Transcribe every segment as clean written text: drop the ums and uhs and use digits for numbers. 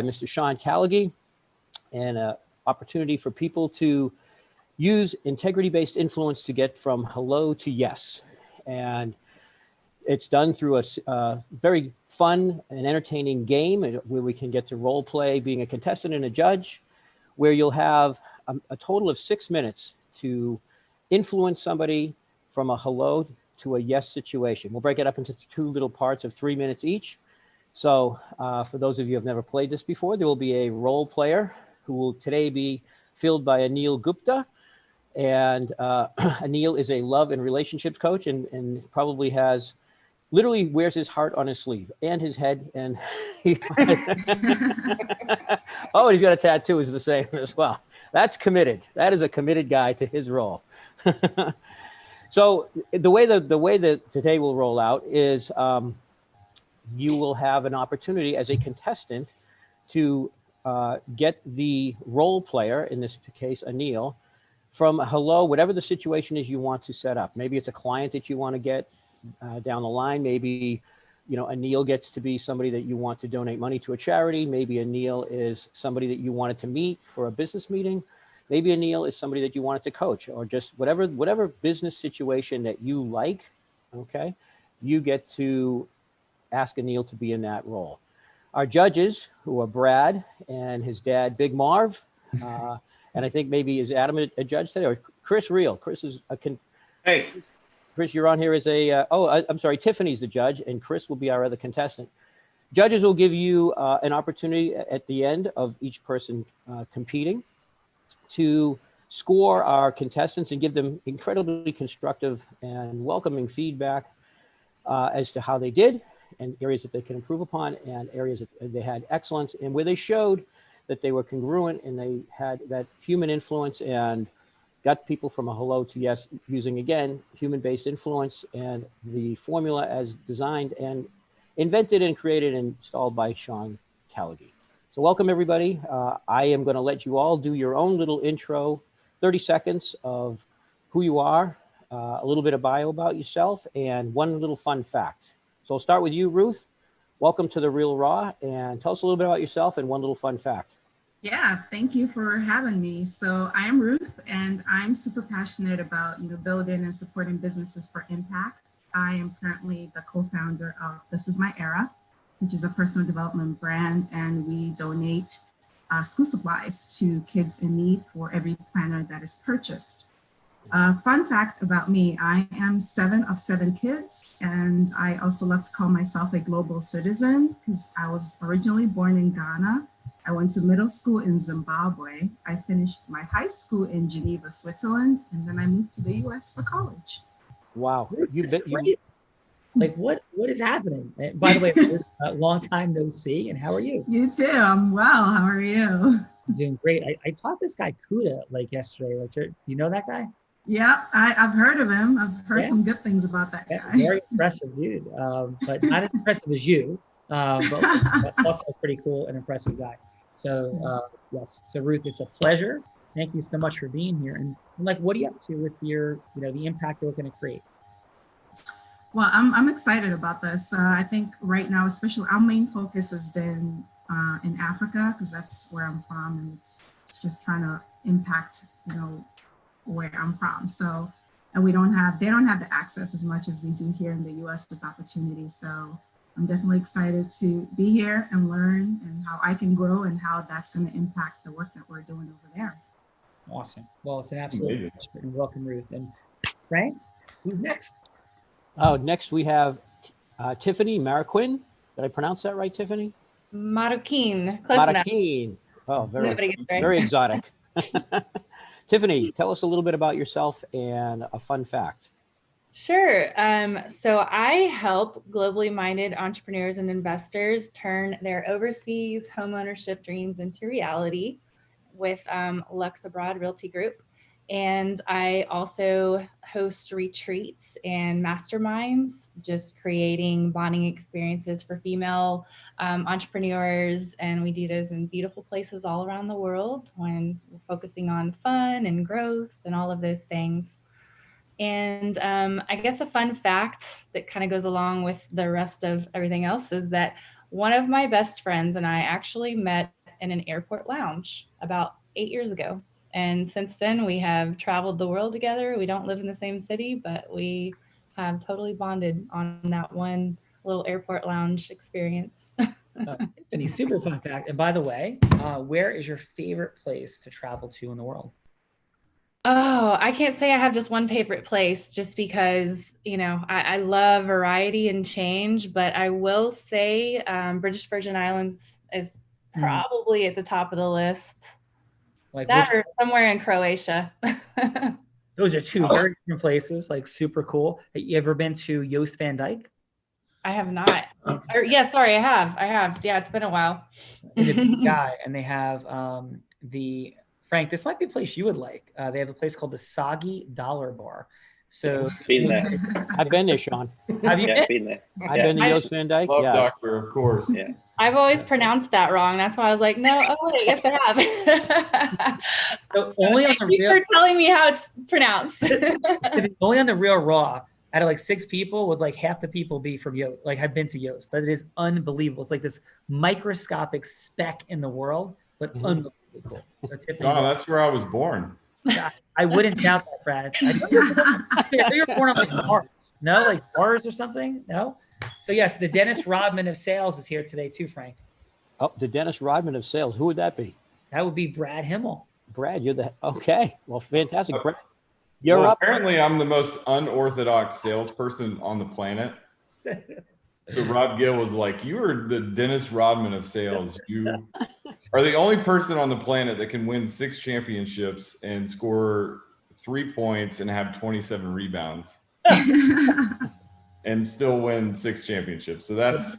Mr. Sean Callaghy, and an opportunity for people to use integrity-based influence to get from hello to yes. And it's done through a very fun and entertaining game where we can get to role play being a contestant and a judge, where you'll have a total of 6 minutes to influence somebody from a hello to a yes situation. We'll break it up into 2 little parts of 3 minutes each. So for those of you who have never played this before, there will be a role player who will today be filled by Anil Gupta. And Anil is a love and relationships coach and probably has, literally wears his heart on his sleeve and his head. And oh, and he's got a tattoo is the same as well. That's committed. That is a committed guy to his role. So the way that today will roll out is you will have an opportunity as a contestant to get the role player, in this case, Anil, from hello, whatever the situation is you want to set up. Maybe it's a client that you want to get down the line. Maybe, Anil gets to be somebody that you want to donate money to a charity. Maybe Anil is somebody that you wanted to meet for a business meeting. Maybe Anil is somebody that you wanted to coach, or just whatever business situation that you like, okay? You get to ask Anil to be in that role. Our judges, who are Brad and his dad, Big Marv, and I think maybe is Adam a judge today, or Chris Real? Chris is Hey. Chris, you're on here as I'm sorry, Tiffany's the judge, and Chris will be our other contestant. Judges will give you an opportunity at the end of each person competing to score our contestants and give them incredibly constructive and welcoming feedback as to how they did, and areas that they can improve upon, and areas that they had excellence, and where they showed that they were congruent and they had that human influence and got people from a hello to yes using, again, human-based influence and the formula as designed and invented and created and installed by Sean Callaghy. So welcome, everybody. I am going to let you all do your own little intro, 30 seconds of who you are, a little bit of bio about yourself, and one little fun fact. So I'll start with you, Ruth. Welcome to The Real Raw, and tell us a little bit about yourself and one little fun fact. Yeah, thank you for having me. So I am Ruth, and I'm super passionate about building and supporting businesses for impact. I am currently the co-founder of This Is My Era, which is a personal development brand, and we donate school supplies to kids in need for every planner that is purchased. Fun fact about me, I am 7 of 7 kids, and I also love to call myself a global citizen because I was originally born in Ghana. I went to middle school in Zimbabwe. I finished my high school in Geneva, Switzerland, and then I moved to the US for college. Wow. Like what is happening? By the way, a long time no see, and how are you? You too. I'm well. How are you? I'm doing great. I taught this guy Kuda like yesterday. Like, you know that guy? Yeah, I've heard of him. I've heard some good things about that guy. Very impressive dude, but not as impressive as you, but also a pretty cool and impressive guy. So yes, so Ruth, it's a pleasure. Thank you so much for being here. And like, what are you up to with your, the impact you're looking to create? Well, I'm excited about this. I think right now, especially our main focus has been in Africa, because that's where I'm from, and it's just trying to impact, where I'm from. So, and they don't have the access as much as we do here in the US with opportunities. So I'm definitely excited to be here and learn and how I can grow and how that's going to impact the work that we're doing over there. Awesome. Well, it's an absolute pleasure, and welcome, Ruth. And Frank, who's next? Oh, next we have Tiffany Marroquin. Did I pronounce that right, Tiffany? Marroquin. Close enough. Oh, very exotic. Tiffany, tell us a little bit about yourself and a fun fact. Sure. So I help globally minded entrepreneurs and investors turn their overseas homeownership dreams into reality with Lux Abroad Realty Group. And I also host retreats and masterminds, just creating bonding experiences for female entrepreneurs. And we do those in beautiful places all around the world when we're focusing on fun and growth and all of those things. And I guess a fun fact that kind of goes along with the rest of everything else is that one of my best friends and I actually met in an airport lounge about 8 years ago. And since then, we have traveled the world together. We don't live in the same city, but we have totally bonded on that one little airport lounge experience. Tiffany, super fun fact. And by the way, where is your favorite place to travel to in the world? Oh, I can't say I have just one favorite place just because, you know, I love variety and change, but I will say British Virgin Islands is probably at the top of the list. Like that or somewhere in Croatia. Those are two very different places, like super cool. Have you ever been to Joost Van Dyke? I have not. Or, yeah, sorry, I have. Yeah, it's been a while. And the big guy, and they have Frank, this might be a place you would like. They have a place called the Soggy Dollar Bar. So been there. I've been there, Sean. Have you been there? I've been to Joost Van Dyke. Love Yeah. Doctor, of course. Yeah. I've always pronounced that wrong. That's why I was like, no, oh wait, yes I have. So only on the Thank you real, for telling me how it's pronounced. only on the Real Raw, out of like 6 people, would like half the people be from Yoast, like have been to Yoast. That is unbelievable. It's like this microscopic speck in the world, but unbelievably cool. So Tiffany, Oh, that's where I was born. I wouldn't doubt that, Brad. I thought you were born on like bars. No, like bars or something. No. So yes, the Dennis Rodman of sales is here today too, Frank. Oh, the Dennis Rodman of sales. Who would that be? That would be Brad Himmel. Brad, you're the okay. Well, fantastic. Brad, you're Well, up. apparently, I'm the most unorthodox salesperson on the planet. So Rob Gill was like, "You are the Dennis Rodman of sales. You are the only person on the planet that can win 6 championships and score 3 points and have 27 rebounds." And still win 6 championships. So that's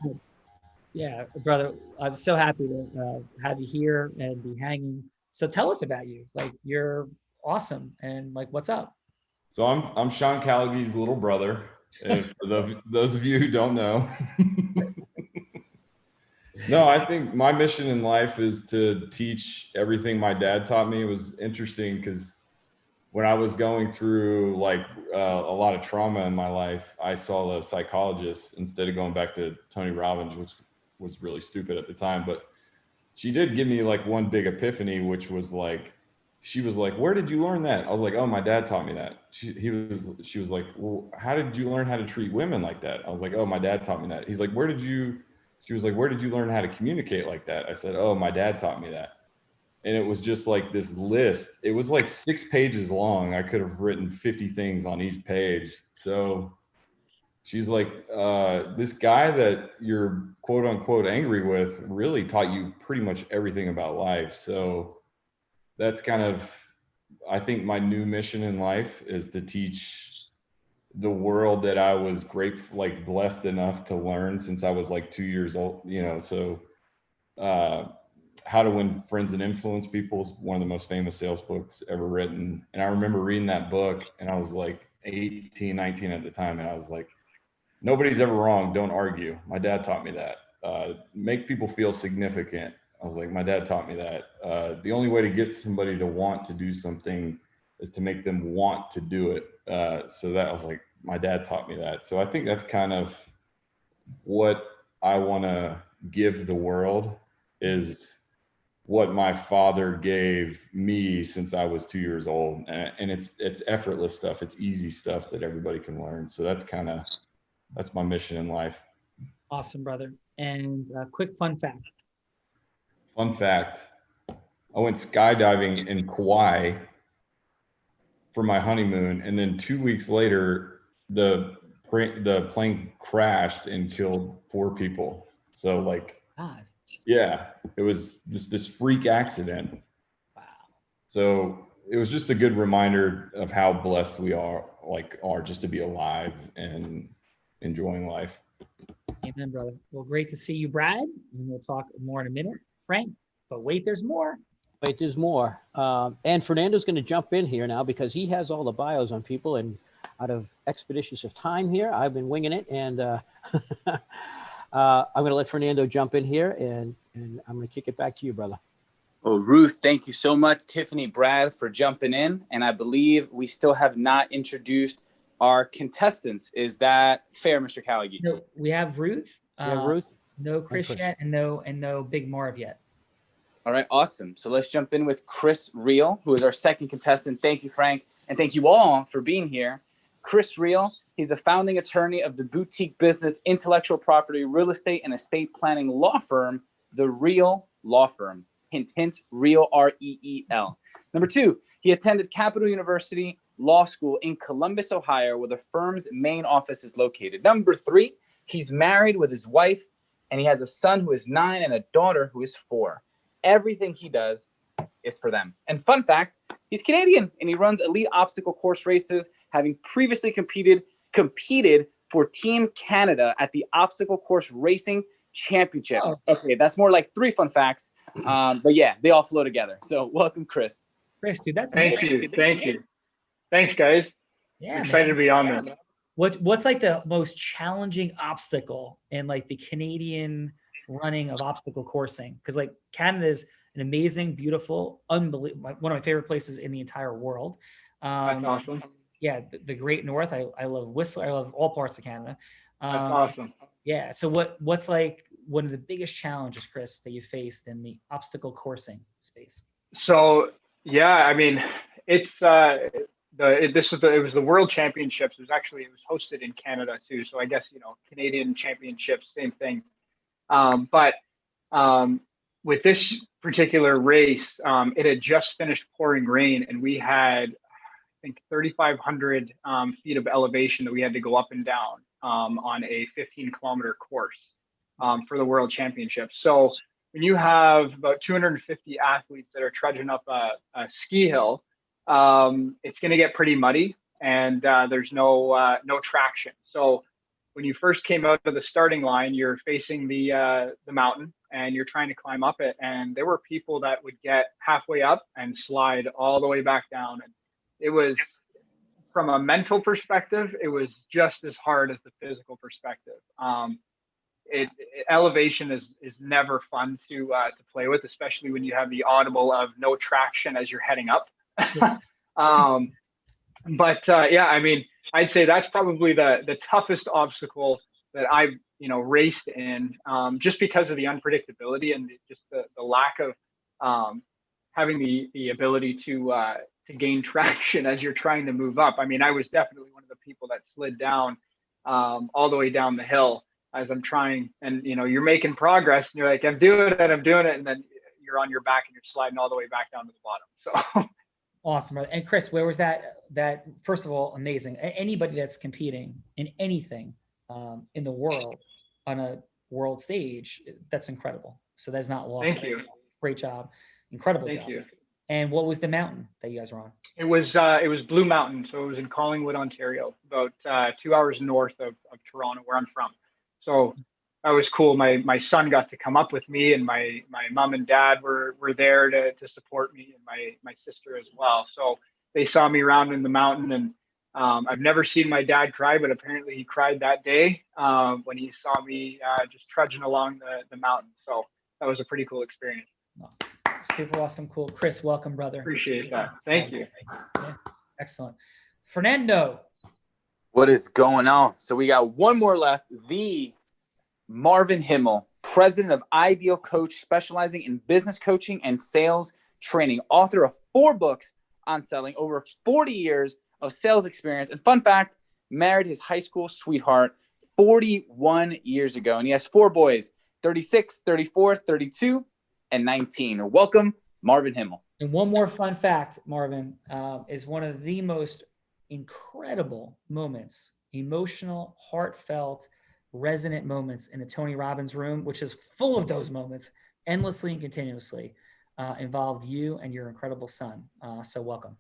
Yeah, brother. I'm so happy to have you here and be hanging. So tell us about you. Like you're awesome, and like what's up? so I'm Sean Callaghan's little brother. And for those of you who don't know. No, I think my mission in life is to teach everything my dad taught me. It was interesting because when I was going through like a lot of trauma in my life, I saw a psychologist instead of going back to Tony Robbins, which was really stupid at the time. But she did give me like one big epiphany, which was like, she was like, "Where did you learn that?" I was like, "Oh, my dad taught me that." She was like, "Well, how did you learn how to treat women like that?" I was like, "Oh, my dad taught me that." He's like, she was like, "Where did you learn how to communicate like that?" I said, "Oh, my dad taught me that." And it was just like this list. It was like 6 pages long. I could have written 50 things on each page. So she's like, this guy that you're quote unquote angry with really taught you pretty much everything about life. So that's kind of, I think my new mission in life is to teach the world that I was grateful, like blessed enough to learn since I was like 2 years old, you know. So How to Win Friends and Influence People is one of the most famous sales books ever written. And I remember reading that book and I was like 18, 19 at the time. And I was like, nobody's ever wrong. Don't argue. My dad taught me that. Make people feel significant. I was like, my dad taught me that. The only way to get somebody to want to do something is to make them want to do it. So that I was like, my dad taught me that. So I think that's kind of what I want to give the world is what my father gave me since I was 2 years old. And it's effortless stuff. It's easy stuff that everybody can learn. So that's my mission in life. Awesome, brother. And quick fun fact. Fun fact, I went skydiving in Kauai for my honeymoon. And then 2 weeks later, the plane crashed and killed 4 people. So like, God. yeah, it was this freak accident. Wow. So it was just a good reminder of how blessed we are just to be alive and enjoying life. Amen, brother. Well, great to see you, Brad. And we'll talk more in a minute, Frank. But wait, there's more. Wait, there's more. And Fernando's going to jump in here now because he has all the bios on people. And out of expeditious of time here, I've been winging it. And I'm going to let Fernando jump in here. And I'm going to kick it back to you, brother. Well, Ruth, thank you so much. Tiffany, Brad, for jumping in. And I believe we still have not introduced our contestants. Is that fair, Mr. Callaghan? So we have Ruth. You have Ruth? No Chris Chris. yet, and no Big Marv yet. All right, awesome. So let's jump in with Chris Reel, who is our second contestant. Thank you, Frank, and thank you all for being here. Chris Reel, he's the founding attorney of the boutique business, intellectual property, real estate, and estate planning law firm, The Reel Law Firm. Hint, hint, Reel, R-E-E-L. Number 2, he attended Capital University Law School in Columbus, Ohio, where the firm's main office is located. Number 3, he's married with his wife, and he has a son who is 9 and a daughter who is 4. Everything he does is for them. And fun fact, he's Canadian, and he runs elite obstacle course races, having previously competed for Team Canada at the Obstacle Course Racing Championships. Oh. Okay, that's more like 3 fun facts. But yeah, they all flow together. So welcome, Chris. Chris, dude, that's Thank amazing. you. Thank you. Thanks, guys. Yeah, Excited man. to be on this. What's like the most challenging obstacle in like the Canadian running of obstacle coursing? Because like Canada is an amazing, beautiful, unbelievable, one of my favorite places in the entire world. That's awesome. Yeah, the Great North. I love Whistler. I love all parts of Canada. That's awesome. Yeah. So what's like one of the biggest challenges, Chris, that you faced in the obstacle coursing space? So yeah, I mean, it's it was the World Championships. It was hosted in Canada too. So I guess Canadian Championships, same thing. But with this particular race, it had just finished pouring rain, and we had, I think, 3,500 feet of elevation that we had to go up and down on a 15-kilometer course for the World Championships. So when you have about 250 athletes that are trudging up a ski hill, it's going to get pretty muddy, and there's no traction. So when you first came out of the starting line, you're facing the mountain, and you're trying to climb up it. And there were people that would get halfway up and slide all the way back down. And it was, from a mental perspective, it was just as hard as the physical perspective. Elevation is never fun to play with, especially when you have the audible of no traction as you're heading up. Yeah, I mean, I'd say that's probably the toughest obstacle that I've raced in, just because of the unpredictability and just the lack of having the ability to gain traction as you're trying to move up. I mean, I was definitely one of the people that slid down all the way down the hill as I'm trying, and you're making progress, and you're like, I'm doing it, and then you're on your back and you're sliding all the way back down to the bottom. So awesome. And Chris, where was that first of all, amazing. Anybody that's competing in anything in the world on a world stage, that's incredible. So that's not lost. Thank you. Great job. Incredible job. Thank you. And what was the mountain that you guys were on? It was Blue Mountain. So it was in Collingwood, Ontario, about 2 hours north of Toronto, where I'm from. So that was cool. My son got to come up with me, and my mom and dad were there to support me, and my sister as well. So they saw me around in the mountain, and I've never seen my dad cry, but apparently he cried that day when he saw me just trudging along the mountain. So that was a pretty cool experience. Super awesome. Cool. Chris, welcome, brother. Appreciate that. Thank you. Yeah, excellent. Fernando. What is going on? So we got one more left. The Marvin Himmel, president of Ideal Coach, specializing in business coaching and sales training, author of 4 books on selling, over 40 years of sales experience. And fun fact, married his high school sweetheart 41 years ago. And he has 4 boys, 36, 34, 32, and 19. Welcome, Marvin Himmel. And one more fun fact, Marvin, is one of the most incredible moments, emotional, heartfelt, resonant moments in the Tony Robbins room, which is full of those moments endlessly and continuously, involved you and your incredible son. So welcome.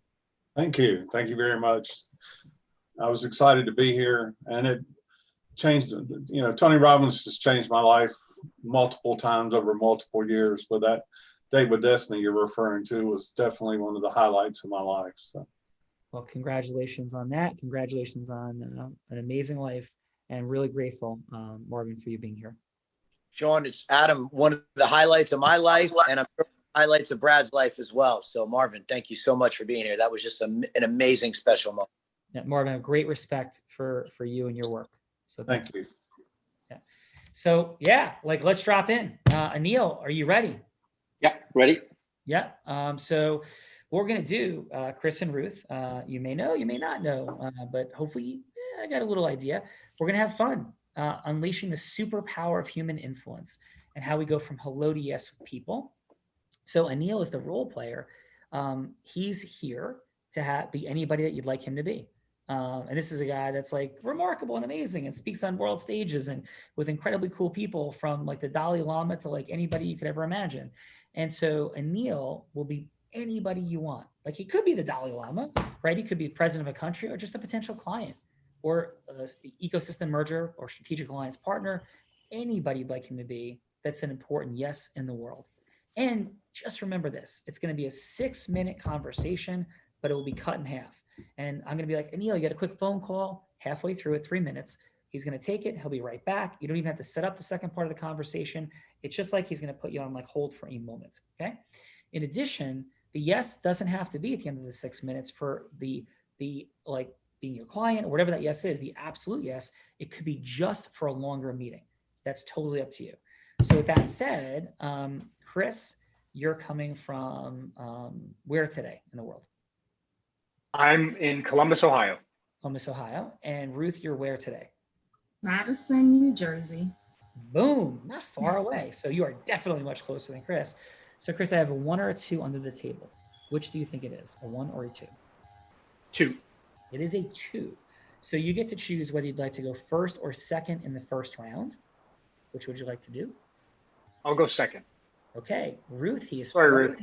Thank you. Thank you very much. I was excited to be here, and it changed, Tony Robbins has changed my life multiple times over multiple years, but that Date with Destiny you're referring to was definitely one of the highlights of my life. So, well, congratulations on that. Congratulations on an amazing life, and really grateful, Marvin, for you being here. Sean, it's Adam, one of the highlights of my life, and I'm sure highlights of Brad's life as well. So Marvin, thank you so much for being here. That was just an amazing, special moment. Yeah, Marvin, I have great respect for you and your work. So thank you. Yeah. So yeah, like let's drop in. Anil, are you ready? Yeah, ready. Yeah. So what we're gonna do, Chris and Ruth, you may know, you may not know, but hopefully I got a little idea. We're gonna have fun, unleashing the superpower of human influence and how we go from hello to yes with people. So Anil is the role player. He's here to be anybody that you'd like him to be. And this is a guy that's like remarkable and amazing and speaks on world stages and with incredibly cool people, from like the Dalai Lama to like anybody you could ever imagine. And so Anil will be anybody you want. Like he could be the Dalai Lama, right? He could be president of a country or just a potential client or an ecosystem merger or strategic alliance partner, anybody you'd like him to be that's an important yes in the world. And just remember this, it's going to be a 6-minute conversation, but it will be cut in half. And I'm going to be like, Anil, you get a quick phone call halfway through it, 3 minutes. He's going to take it. He'll be right back. You don't even have to set up the second part of the conversation. It's just like he's going to put you on like hold for a moment. Okay. In addition, the yes doesn't have to be at the end of the 6 minutes for the like being your client or whatever that yes is, the absolute yes. It could be just for a longer meeting. That's totally up to you. So with that said, Chris, you're coming from where today in the world? I'm in Columbus, Ohio. Columbus, Ohio. And Ruth, you're where today? Madison, New Jersey. Boom, not far away. So you are definitely much closer than Chris. So Chris, I have a 1 or a 2 under the table. Which do you think it is, a 1 or a 2? 2. It is a 2. So you get to choose whether you'd like to go first or second in the first round. Which would you like to do? I'll go second. Okay, Ruth, he is. Sorry, Ruth.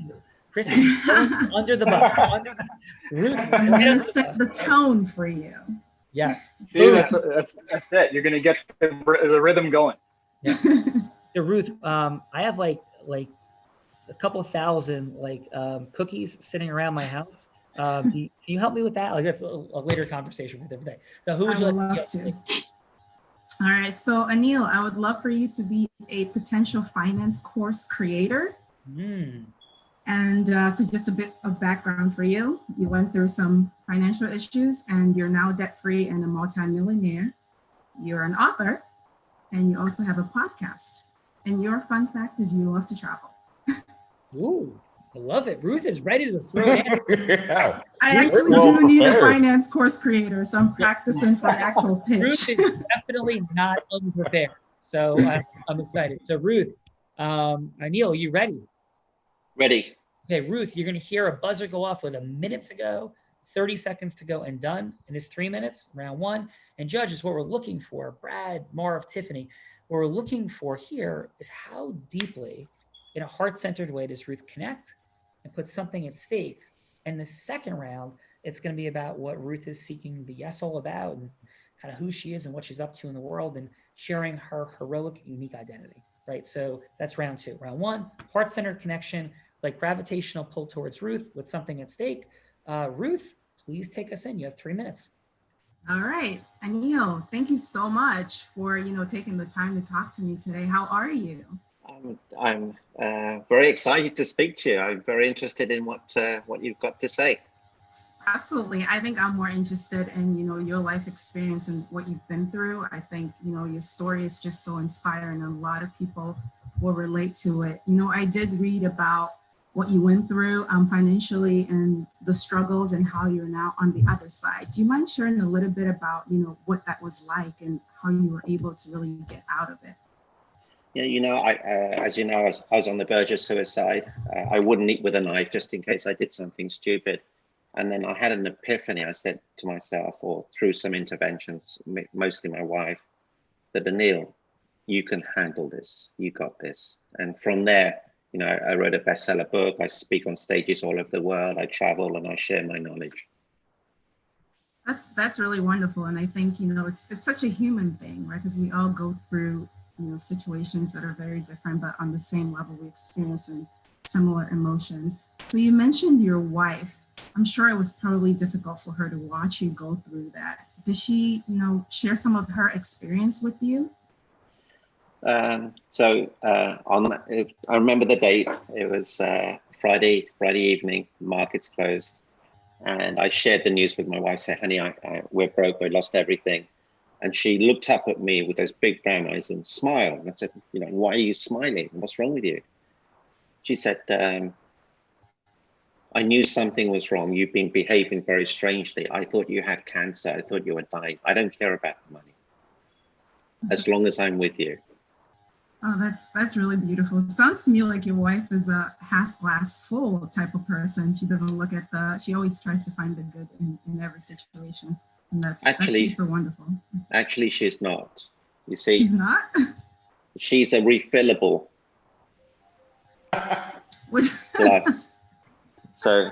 Chris is under the bus. Ruth, I'm going to set the tone for you. Yes. See, that's it. You're going to get the rhythm going. Yes. So Ruth, I have like a couple thousand cookies sitting around my house. Can you help me with that? Like that's a later conversation for a different day. So who would you like to? All right. So Anil, I would love for you to be a potential finance course creator. And so just a bit of background for you. You went through some financial issues and you're now debt-free and a multimillionaire. You're an author and you also have a podcast. And your fun fact is you love to travel. Ooh, I love it. Ruth is ready to throw it in. Yeah. I actually do need a finance course creator, so I'm practicing for an actual pitch. Ruth is definitely not unprepared. So I'm excited. So Ruth, Anil, are you ready? Ready. Okay, Ruth, you're going to hear a buzzer go off with 1 minute to go, 30 seconds to go, and done. And it's 3 minutes, round 1. And judges, what we're looking for, Brad, Marv, Tiffany, what we're looking for here is how deeply, in a heart-centered way, does Ruth connect and put something at stake. And the second round, it's going to be about what Ruth is seeking the yes all about and kind of who she is and what she's up to in the world and sharing her heroic, unique identity, right? So that's round 2. Round 1, heart-centered connection, like gravitational pull towards Ruth with something at stake. Ruth, please take us in. You have 3 minutes. All right. Anil, thank you so much for, taking the time to talk to me today. How are you? I'm very excited to speak to you. I'm very interested in what you've got to say. Absolutely. I think I'm more interested in, your life experience and what you've been through. I think, your story is just so inspiring and a lot of people will relate to it. I did read about what you went through financially and the struggles and how you're now on the other side. Do you mind sharing a little bit about, what that was like and how you were able to really get out of it? Yeah, as you know, I was on the verge of suicide. I wouldn't eat with a knife just in case I did something stupid. And then I had an epiphany. I said to myself, or through some interventions, mostly my wife, that Anil, you can handle this. You got this. And from there, I wrote a bestseller book. I speak on stages all over the world. I travel and I share my knowledge. That's really wonderful. And I think, it's such a human thing, right? Because we all go through, situations that are very different, but on the same level, we experience similar emotions. So you mentioned your wife. I'm sure it was probably difficult for her to watch you go through that. Did she, share some of her experience with you? I remember the date. It was Friday evening, markets closed. And I shared the news with my wife, said, honey, we're broke, we lost everything. And she looked up at me with those big brown eyes and smiled. And I said, you know, why are you smiling? What's wrong with you? She said, I knew something was wrong. You've been behaving very strangely. I thought you had cancer. I thought you were dying. I don't care about the money as long as I'm with you. Oh, that's really beautiful. It sounds to me like your wife is a half glass full type of person. She doesn't look at she always tries to find the good in every situation. And that's super wonderful. Actually, she's not. You see, she's not. She's a refillable glass, so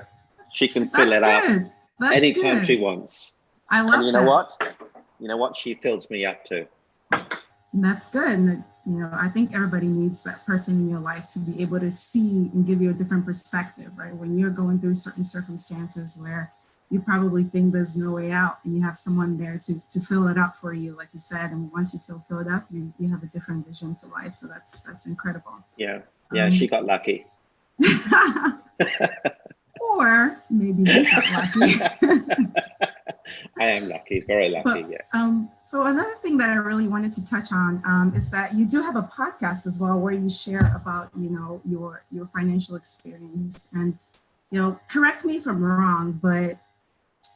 she can fill it up anytime she wants. I love and you know what? You know what? She fills me up too. And that's good. And you know, I think everybody needs that person in your life to be able to see and give you a different perspective, right? When you're going through certain circumstances where you probably think there's no way out, and you have someone there to fill it up for you, like you said. And once you feel filled up, you have a different vision to life. So that's incredible. Yeah, she got lucky. Or maybe you got lucky. I am lucky, very lucky, yes. So another thing that I really wanted to touch on is that you do have a podcast as well, where you share about, you know, your financial experience. And, you know, correct me if I'm wrong, but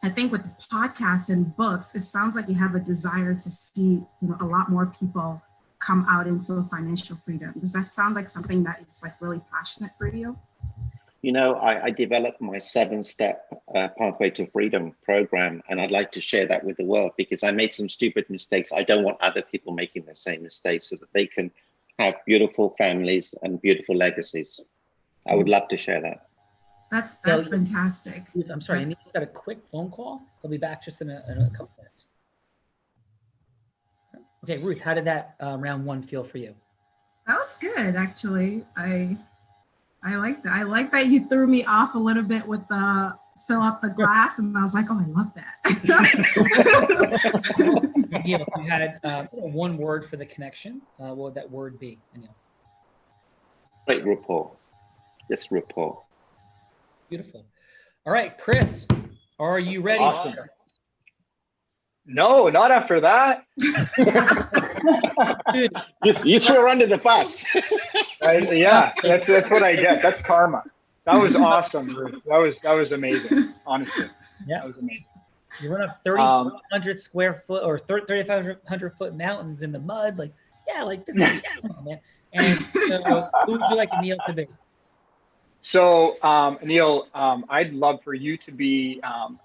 I think with the podcast and books, it sounds like you have a desire to see, you know, a lot more people come out into financial freedom. Does that sound like something that is like really passionate for you? You know, I developed my 7-step Pathway to Freedom program, and I'd like to share that with the world because I made some stupid mistakes. I don't want other people making the same mistakes, so that they can have beautiful families and beautiful legacies. I would love to share that. That's fantastic. I'm sorry, Neil's got a quick phone call. He'll be back just in a couple minutes. Okay, Ruth, how did that round one feel for you? That was good, actually. I liked that. I like that you threw me off a little bit with the fill up the glass, and I was like, oh, I love that. Neil, if you had one word for the connection, what would that word be, Neil? Great rapport. Just rapport. Beautiful. All right, Chris, are you ready? Awesome. No, not after that. You threw her under the bus. Yeah, that's what I get. That's karma. That was awesome, Ruth. That was amazing. Honestly, yeah, that was amazing. You run up 3,500 square foot or 3,500 foot mountains in the mud, like this. Yeah, come on, man. And so, who would you like Neil to be? So, Neil, I'd love for you to be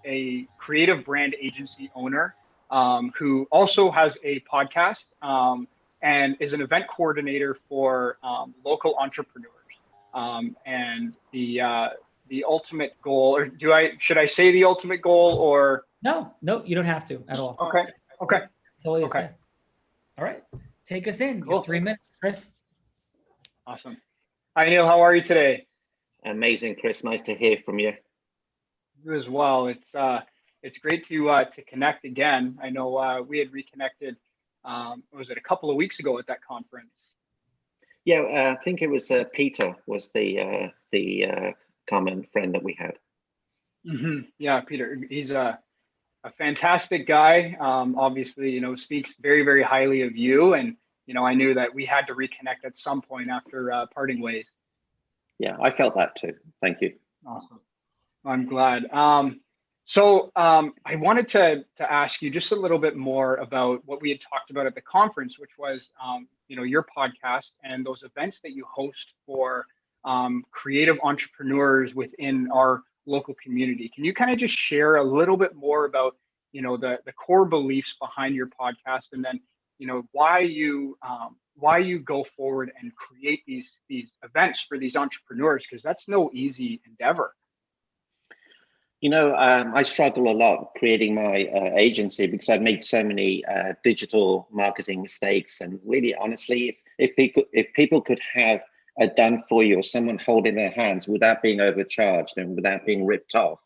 a creative brand agency owner who also has a podcast and is an event coordinator for local entrepreneurs. And the ultimate goal, or should I say the ultimate goal, or? No, you don't have to at all. Okay. That's all you say. All right, take us in. Cool. 3 minutes, Chris. Awesome. Hi, Neil. How are you today? Amazing, Chris. Nice to hear from you. You as well. It's great to connect again. I know we had reconnected. Was it a couple of weeks ago at that conference? Yeah, I think it was Peter was the common friend that we had. Mm-hmm. Yeah, Peter. He's a fantastic guy. Obviously, you know, speaks very, very highly of you. And you know, I knew that we had to reconnect at some point after parting ways. Yeah, I felt that too. Thank you. Awesome. I'm glad. So I wanted to ask you just a little bit more about what we had talked about at the conference, which was, you know, your podcast and those events that you host for creative entrepreneurs within our local community. Can you kind of just share a little bit more about, you know, the core beliefs behind your podcast, and then, you know, why you go forward and create these events for these entrepreneurs, because that's no easy endeavor. You know, I struggle a lot creating my agency because I've made so many digital marketing mistakes. And really, honestly, if people could have a done for you or someone holding their hands without being overcharged and without being ripped off,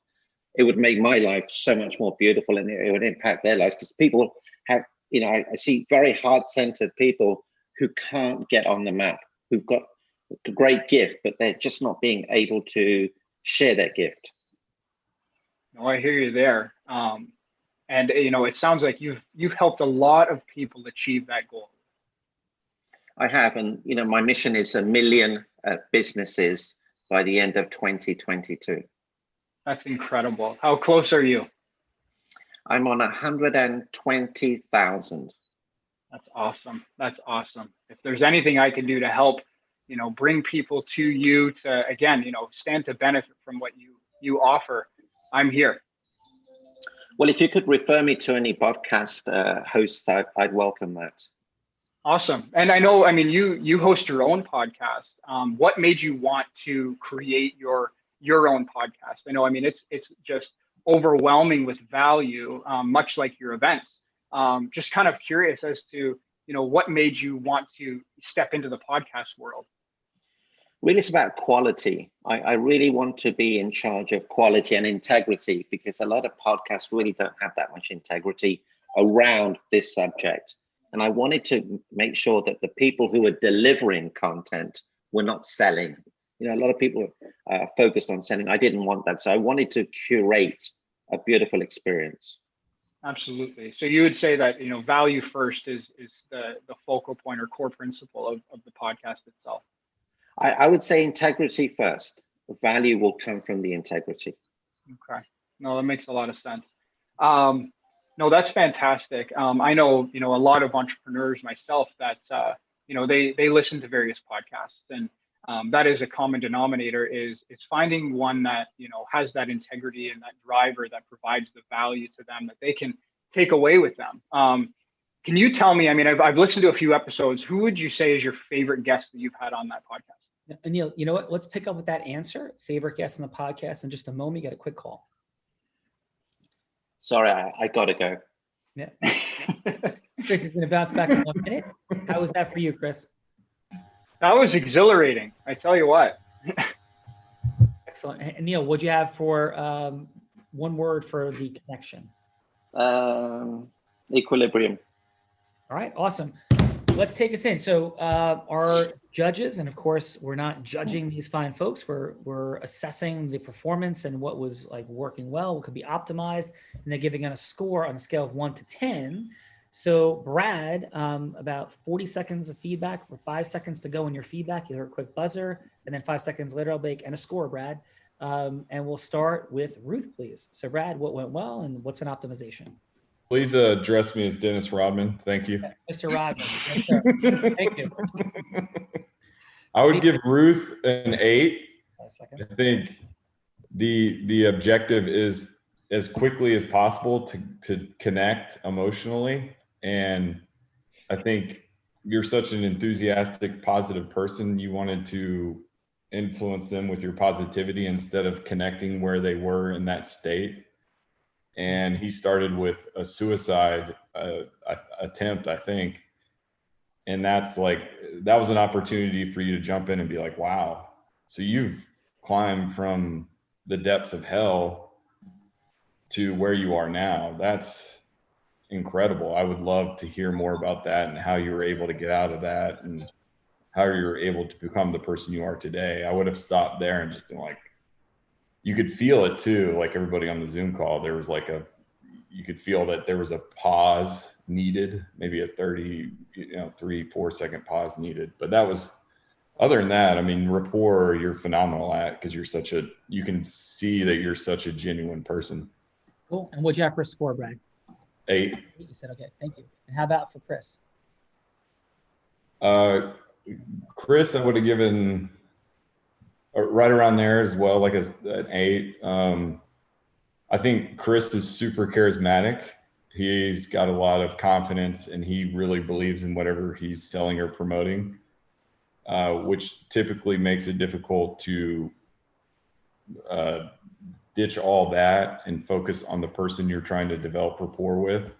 it would make my life so much more beautiful, and it would impact their lives. Because people have, you know, I see very heart-centered people who can't get on the map, who've got a great gift, but they're just not being able to share that gift. No, I hear you there. And it sounds like you've helped a lot of people achieve that goal. I have, and my mission is 1 million businesses by the end of 2022. That's incredible. How close are you? I'm on 120,000. That's awesome. That's awesome. If there's anything I can do to help, bring people to you to, again, stand to benefit from what you offer, I'm here. Well, if you could refer me to any podcast hosts, I'd welcome that. Awesome. And I know, you host your own podcast. What made you want to create your own podcast? I know, it's just overwhelming with value, much like your events. Just kind of curious as to, what made you want to step into the podcast world? Really, it's about quality. I really want to be in charge of quality and integrity, because a lot of podcasts really don't have that much integrity around this subject. And I wanted to make sure that the people who are delivering content were not selling. A lot of people are focused on selling. I didn't want that. So I wanted to curate a beautiful experience. Absolutely. So you would say that, value first is the focal point or core principle of the podcast itself. I would say integrity first. The value will come from the integrity. Okay. No, that makes a lot of sense. No, that's fantastic. I know, a lot of entrepreneurs myself that, they listen to various podcasts, and that is a common denominator is finding one that, has that integrity and that driver that provides the value to them that they can take away with them. Can you tell me, I've listened to a few episodes. Who would you say is your favorite guest that you've had on that podcast? Anil, you know what? Let's pick up with that answer. Favorite guest on the podcast in just a moment. You got a quick call. Sorry, I got to go. Yeah. Chris is going to bounce back in 1 minute. How was that for you, Chris? That was exhilarating. I tell you what. Excellent. And Neil, what'd you have for one word for the connection? Equilibrium. All right, awesome. Let's take us in. So our judges, and of course, we're not judging these fine folks. We're assessing the performance and what was working well, what could be optimized, and then giving it a score on a scale of 1 to 10. So Brad, about 40 seconds of feedback, or 5 seconds to go in your feedback. You hear a quick buzzer, and then 5 seconds later, I'll make and a score, Brad. And we'll start with Ruth, please. So Brad, what went well, and what's an optimization? Please address me as Dennis Rodman. Thank you. Mr. Rodman. Yes, sir. Thank you. I would give Ruth an 8. 5 seconds. I think the objective is as quickly as possible to connect emotionally. And I think you're such an enthusiastic, positive person. You wanted to influence them with your positivity instead of connecting where they were in that state. And he started with a suicide attempt, I think. And that was an opportunity for you to jump in and be like, wow, so you've climbed from the depths of hell to where you are now. That's incredible. I would love to hear more about that and how you were able to get out of that and how you were able to become the person you are today. I would have stopped there and just been like, you could feel it too, like everybody on the Zoom call. There was you could feel that there was a pause needed, maybe a 3-4 second pause needed. But that was, other than that, rapport, you're phenomenal at, because you can see that you're such a genuine person. Cool. And what'd you have for a score, Brad? 8. You said, okay, thank you. And how about for Chris? Chris, I would have given right around there as well, like an 8. I think Chris is super charismatic. He's got a lot of confidence and he really believes in whatever he's selling or promoting, which typically makes it difficult to ditch all that and focus on the person you're trying to develop rapport with.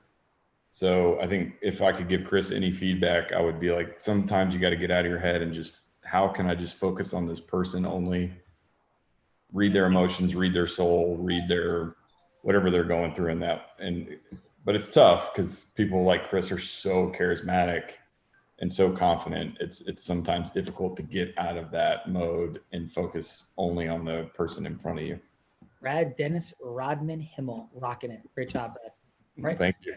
So I think if I could give Chris any feedback, I would be like, sometimes you got to get out of your head and just, how can I just focus on this person only, read their emotions, read their soul, read their whatever they're going through in that. But it's tough because people like Chris are so charismatic and so confident. It's sometimes difficult to get out of that mode and focus only on the person in front of you. Brad Dennis Rodman Himmel, rocking it. Great job, Brad. Right. Thank you.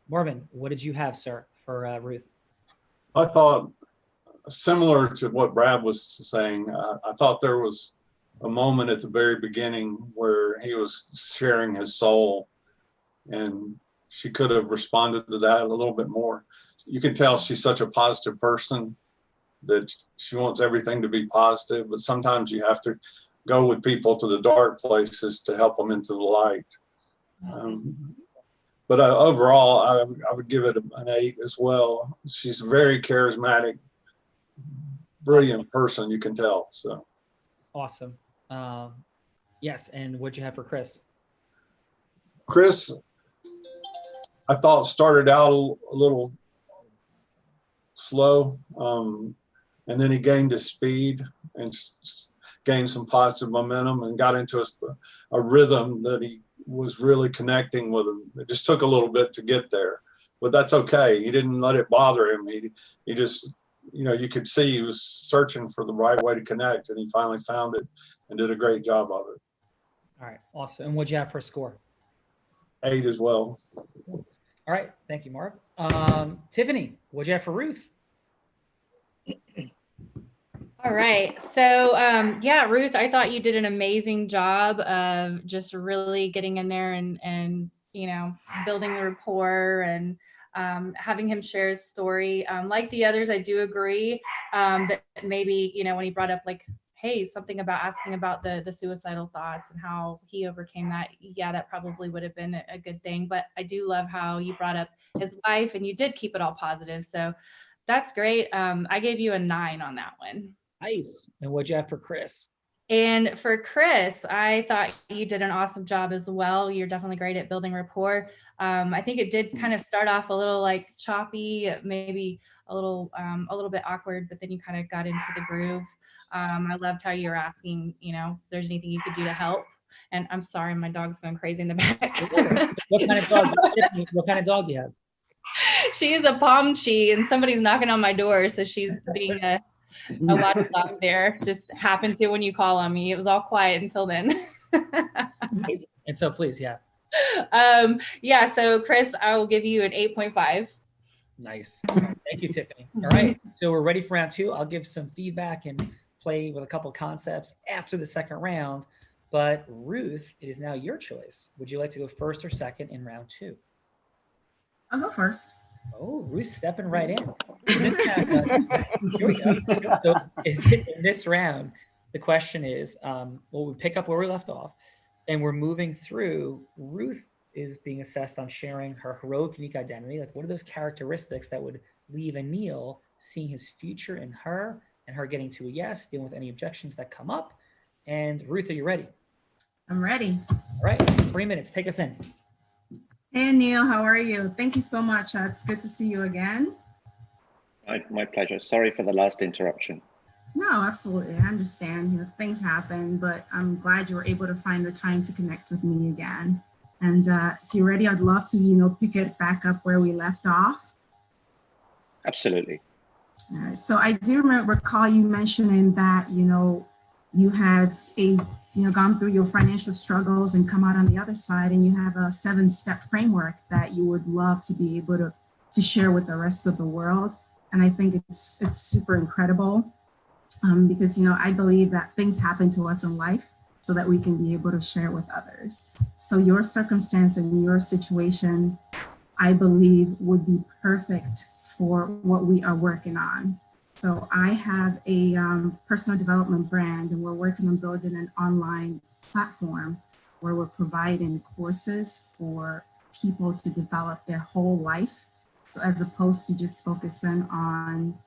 Marvin, what did you have, sir, for Ruth? I thought similar to what Brad was saying, I thought there was a moment at the very beginning where he was sharing his soul, and she could have responded to that a little bit more. You can tell she's such a positive person that she wants everything to be positive, but sometimes you have to go with people to the dark places to help them into the light. But overall, I would give it an 8 as well. She's a very charismatic, brilliant person, you can tell. So Awesome. Yes, and what'd you have for Chris? Chris, I thought started out a little slow, and then he gained his speed and gained some positive momentum and got into a rhythm that he was really connecting with him. It just took a little bit to get there, but that's okay. He didn't let it bother him. He just, you could see he was searching for the right way to connect, and he finally found it and did a great job of it. All right, awesome. And what'd you have for a score? 8 as well. All right, thank you, Marv. Tiffany, what'd you have for Ruth? All right. So, yeah, Ruth, I thought you did an amazing job of just really getting in there and building the rapport and having him share his story. Like the others, I do agree that maybe, when he brought up like, hey, something about asking about the suicidal thoughts and how he overcame that. Yeah, that probably would have been a good thing. But I do love how you brought up his wife and you did keep it all positive. So that's great. I gave you a 9 on that one. Nice. And what'd you have for Chris? And for Chris, I thought you did an awesome job as well. You're definitely great at building rapport. I think it did kind of start off a little like choppy, maybe a little bit awkward, but then you kind of got into the groove. I loved how you were asking, if there's anything you could do to help. And I'm sorry, my dog's going crazy in the back. What kind of dog? What kind of dog do you have? She is a Pomchi, and somebody's knocking on my door, so she's being a watchdog there. Just happened to when you call on me. It was all quiet until then. And so please, yeah. Yeah, so Chris, I will give you an 8.5. Nice. Thank you, Tiffany. All right, so we're ready for round 2. I'll give some feedback and play with a couple concepts after the second round. But Ruth, it is now your choice. Would you like to go first or second in round 2? I'll go first. Oh, Ruth stepping right in. Here we go. So in this round, the question is, we pick up where we left off, and we're moving through. Ruth is being assessed on sharing her heroic, unique identity. Like, what are those characteristics that would leave Anil seeing his future in her and her getting to a yes, dealing with any objections that come up? And Ruth, are you ready? I'm ready. All right, 3 minutes. Take us in. Hey, Neil, how are you? Thank you so much. It's good to see you again. My pleasure. Sorry for the last interruption. No, absolutely. I understand. Things happen, but I'm glad you were able to find the time to connect with me again. And if you're ready, I'd love to, pick it back up where we left off. Absolutely. All right. So I do recall you mentioning that, you had gone through your financial struggles and come out on the other side, and you have a 7-step framework that you would love to be able to share with the rest of the world. And I think it's super incredible because, I believe that things happen to us in life so that we can be able to share with others. So your circumstance and your situation, I believe, would be perfect for what we are working on. So I have a personal development brand, and we're working on building an online platform where we're providing courses for people to develop their whole life. So as opposed to just focusing on,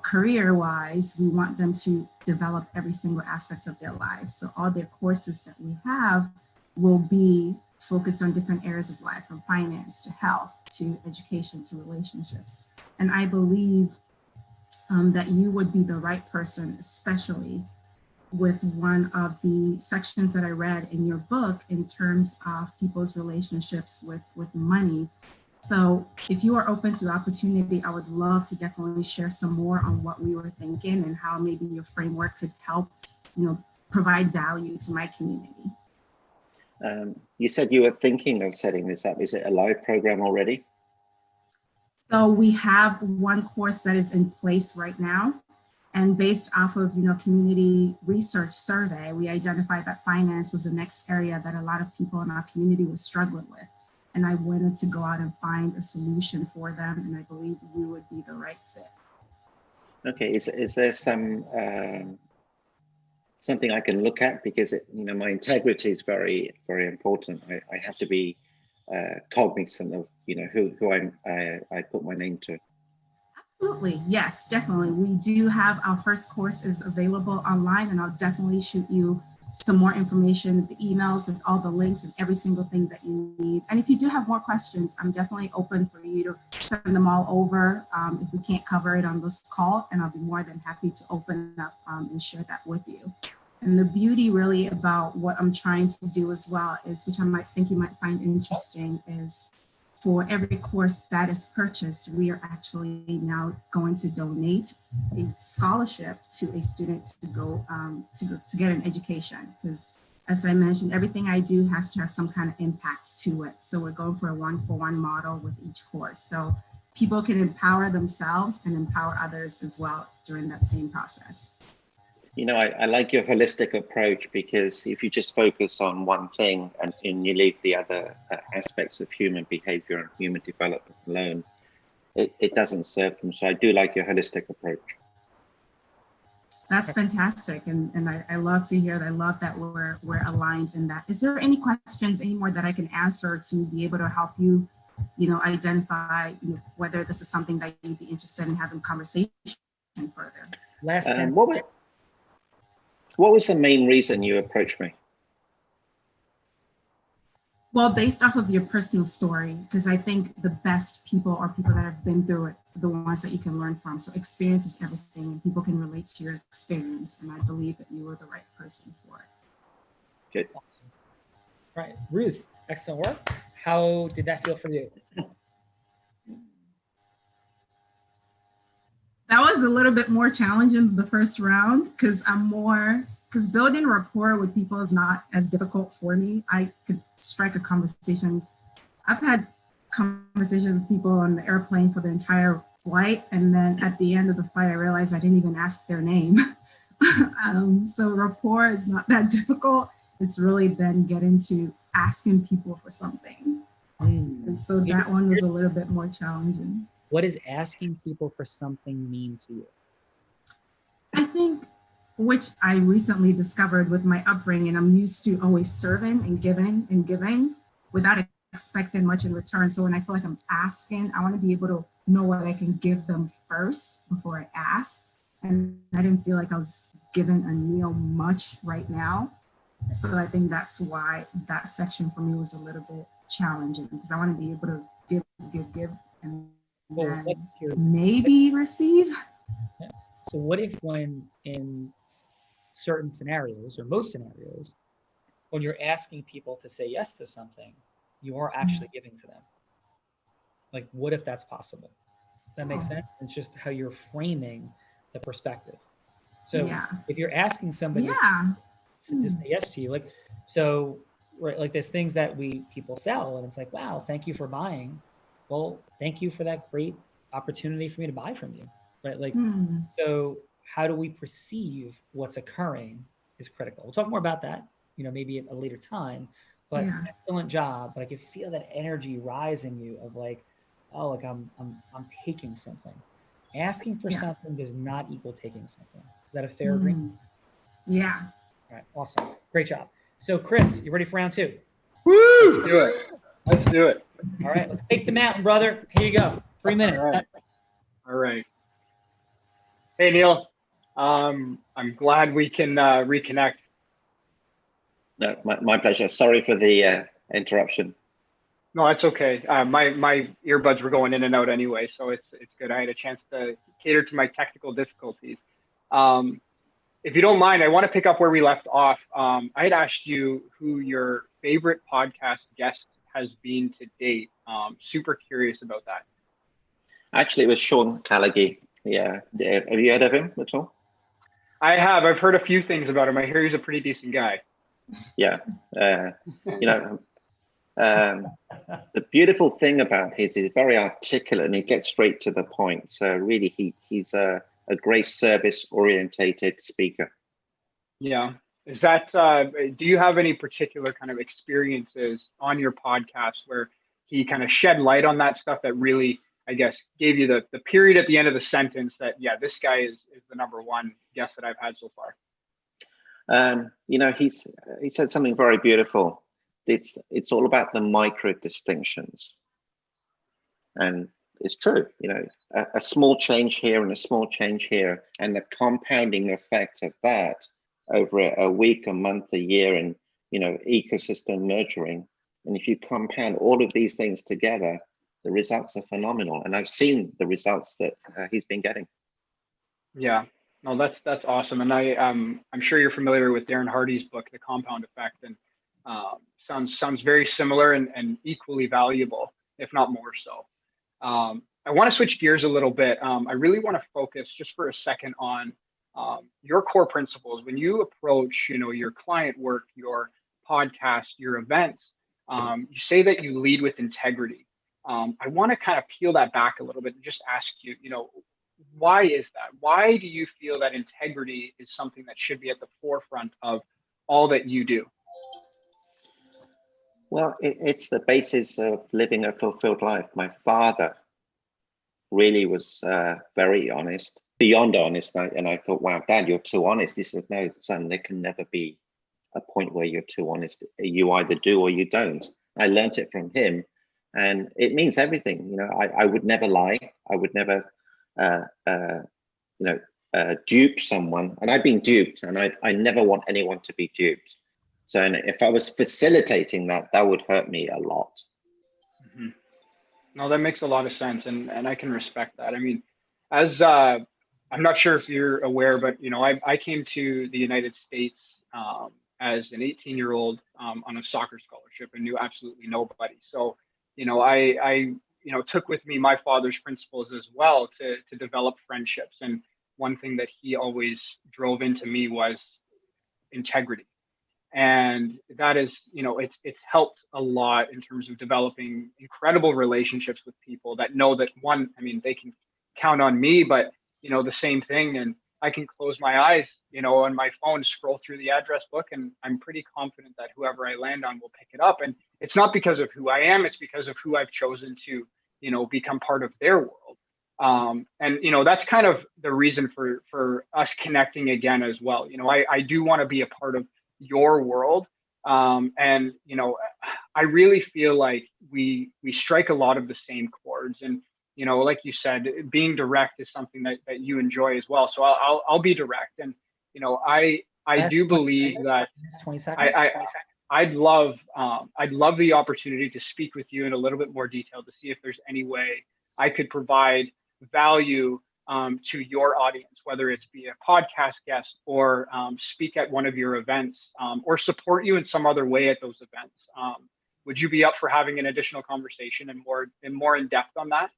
career-wise, we want them to develop every single aspect of their lives. So all their courses that we have will be focused on different areas of life, from finance to health to education to relationships. And I believe that you would be the right person, especially with one of the sections that I read in your book in terms of people's relationships with money. So if you are open to the opportunity, I would love to definitely share some more on what we were thinking and how maybe your framework could help, provide value to my community. You said you were thinking of setting this up. Is it a live program already? So we have one course that is in place right now. And based off of, community research survey, we identified that finance was the next area that a lot of people in our community was struggling with. And I wanted to go out and find a solution for them. And I believe you would be the right fit. Okay, is there some something I can look at? Because my integrity is very, very important. I have to be cognizant of who I put my name to. Absolutely. Yes, definitely. We do have our first course is available online, and I'll definitely shoot you some more information, the emails with all the links and every single thing that you need. And if you do have more questions, I'm definitely open for you to send them all over if we can't cover it on this call, and I'll be more than happy to open up and share that with you. And the beauty really about what I'm trying to do as well is, which I might think you might find interesting, is for every course that is purchased, we are actually now going to donate a scholarship to a student to go to get an education. Because as I mentioned, everything I do has to have some kind of impact to it. So we're going for a one-for-one model with each course. So people can empower themselves and empower others as well during that same process. I like your holistic approach, because if you just focus on one thing and you leave the other aspects of human behavior and human development alone, it doesn't serve them. So I do like your holistic approach. That's fantastic. And I love to hear that. I love that we're aligned in that. Is there any questions anymore that I can answer to be able to help you, identify whether this is something that you'd be interested in having conversation further? Last what was the main reason you approached me? Well, based off of your personal story, because I think the best people are people that have been through it, the ones that you can learn from. So experience is everything, and people can relate to your experience. And I believe that you were the right person for it. Good. Awesome. All right, Ruth, excellent work. How did that feel for you? That was a little bit more challenging the first round, because building rapport with people is not as difficult for me. I could strike a conversation. I've had conversations with people on the airplane for the entire flight, and then at the end of the flight, I realized I didn't even ask their name. So rapport is not that difficult. It's really been getting to asking people for something. And so that one was a little bit more challenging. What does asking people for something mean to you? I think, which I recently discovered with my upbringing, I'm used to always serving and giving without expecting much in return. So when I feel like I'm asking, I want to be able to know what I can give them first before I ask. And I didn't feel like I was giving Anil much right now. So I think that's why that section for me was a little bit challenging, because I want to be able to give, and then maybe receive. Yeah. So what if when in certain scenarios, or most scenarios, when you're asking people to say yes to something, you are actually giving to them? Like, what if that's possible? Does that make sense? It's just how you're framing the perspective. So if you're asking somebody to say yes to you, like, so, right, like there's things that people sell, and it's like, wow, thank you for buying. Well, thank you for that great opportunity for me to buy from you, right? Like, so how do we perceive what's occurring is critical. We'll talk more about that, maybe at a later time, but excellent job. But I can feel that energy rise in you of like, oh, like I'm taking something. Asking for something does not equal taking something. Is that a fair agreement? Yeah. All right, awesome. Great job. So Chris, you ready for round two? Woo! Let's do it. All right, let's take the mountain, brother. Here you go. 3 minutes. All right. Hey, Neil. I'm glad we can reconnect. No, my pleasure. Sorry for the interruption. No, that's okay. My earbuds were going in and out anyway, so it's good. I had a chance to cater to my technical difficulties. If you don't mind, I want to pick up where we left off. I had asked you who your favorite podcast guest has been to date. Super curious about that. Actually, it was Sean Callaghy. Yeah. Have you heard of him at all? I have. I've heard a few things about him. I hear he's a pretty decent guy. Yeah. You know, the beautiful thing about his is very articulate and he gets straight to the point. So really, he's a great service orientated speaker. Yeah. Is that, do you have any particular kind of experiences on your podcast where he kind of shed light on that stuff that really, I guess, gave you the period at the end of the sentence that, yeah, this guy is the number one guest that I've had so far? You know, he said something very beautiful. It's all about the micro distinctions. And it's true, you know, a small change here and a small change here, and the compounding effect of that over a week, a month, a year, and, you know, ecosystem nurturing. And if you compound all of these things together, the results are phenomenal. And I've seen the results that he's been getting. Yeah, no, that's awesome. And I'm sure you're familiar with Darren Hardy's book, The Compound Effect, and sounds very similar and equally valuable, if not more so. I want to switch gears a little bit. I really want to focus just for a second on your core principles when you approach, you know, your client work, your podcast, your events. You say that you lead with integrity. I want to kind of peel that back a little bit and just ask you, you know, why is that? Why do you feel that integrity is something that should be at the forefront of all that you do? Well, it's the basis of living a fulfilled life. My father really was very honest, beyond honest. And I thought, wow, Dad, you're too honest. He said, no, son, there can never be a point where you're too honest. You either do or you don't. I learned it from him, and it means everything. You know, I would never lie. I would never, dupe someone. And I've been duped, and I never want anyone to be duped. So, and if I was facilitating that, that would hurt me a lot. Mm-hmm. No, that makes a lot of sense, and I can respect that. I mean, as I'm not sure if you're aware, but you know, I came to the United States as an 18-year-old on a soccer scholarship and knew absolutely nobody. So, you know, I you know, took with me my father's principles as well to develop friendships. And one thing that he always drove into me was integrity. And that is, you know, it's helped a lot in terms of developing incredible relationships with people that know that, one, I mean, they can count on me, but you know, the same thing. And I can close my eyes, you know, on my phone, scroll through the address book, and I'm pretty confident that whoever I land on will pick it up. And it's not because of who I am, it's because of who I've chosen to, you know, become part of their world. And you know, that's kind of the reason for us connecting again as well. You know, I do want to be a part of your world. And you know, I really feel like we strike a lot of the same chords. And you know, like you said, being direct is something that you enjoy as well. So I'll be direct. And you know, I do believe that 20 seconds. I'd love the opportunity to speak with you in a little bit more detail to see if there's any way I could provide value to your audience, whether it's be a podcast guest or speak at one of your events or support you in some other way at those events. Would you be up for having an additional conversation and more in depth on that?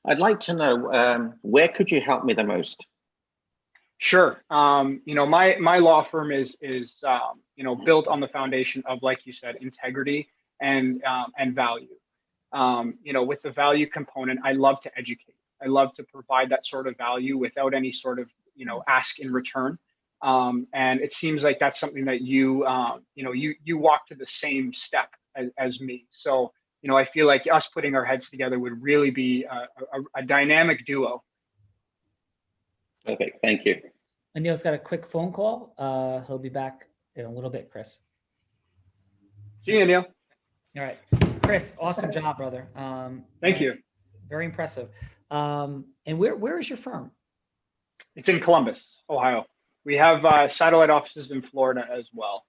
I'd like to know, where could you help me the most? Sure. You know, my law firm is you know, built on the foundation of, like you said, integrity and value. You know, with the value component, I love to educate. I love to provide that sort of value without any sort of, you know, ask in return. And it seems like that's something that you know, you walk to the same step as me. So, you know, I feel like us putting our heads together would really be a dynamic duo. Perfect. Thank you. Anil's got a quick phone call. He'll be back in a little bit, Chris. See you, Anil. All right. Chris, awesome job, brother. Thank you. Very impressive. And where is your firm? It's in Columbus, Ohio. We have satellite offices in Florida as well.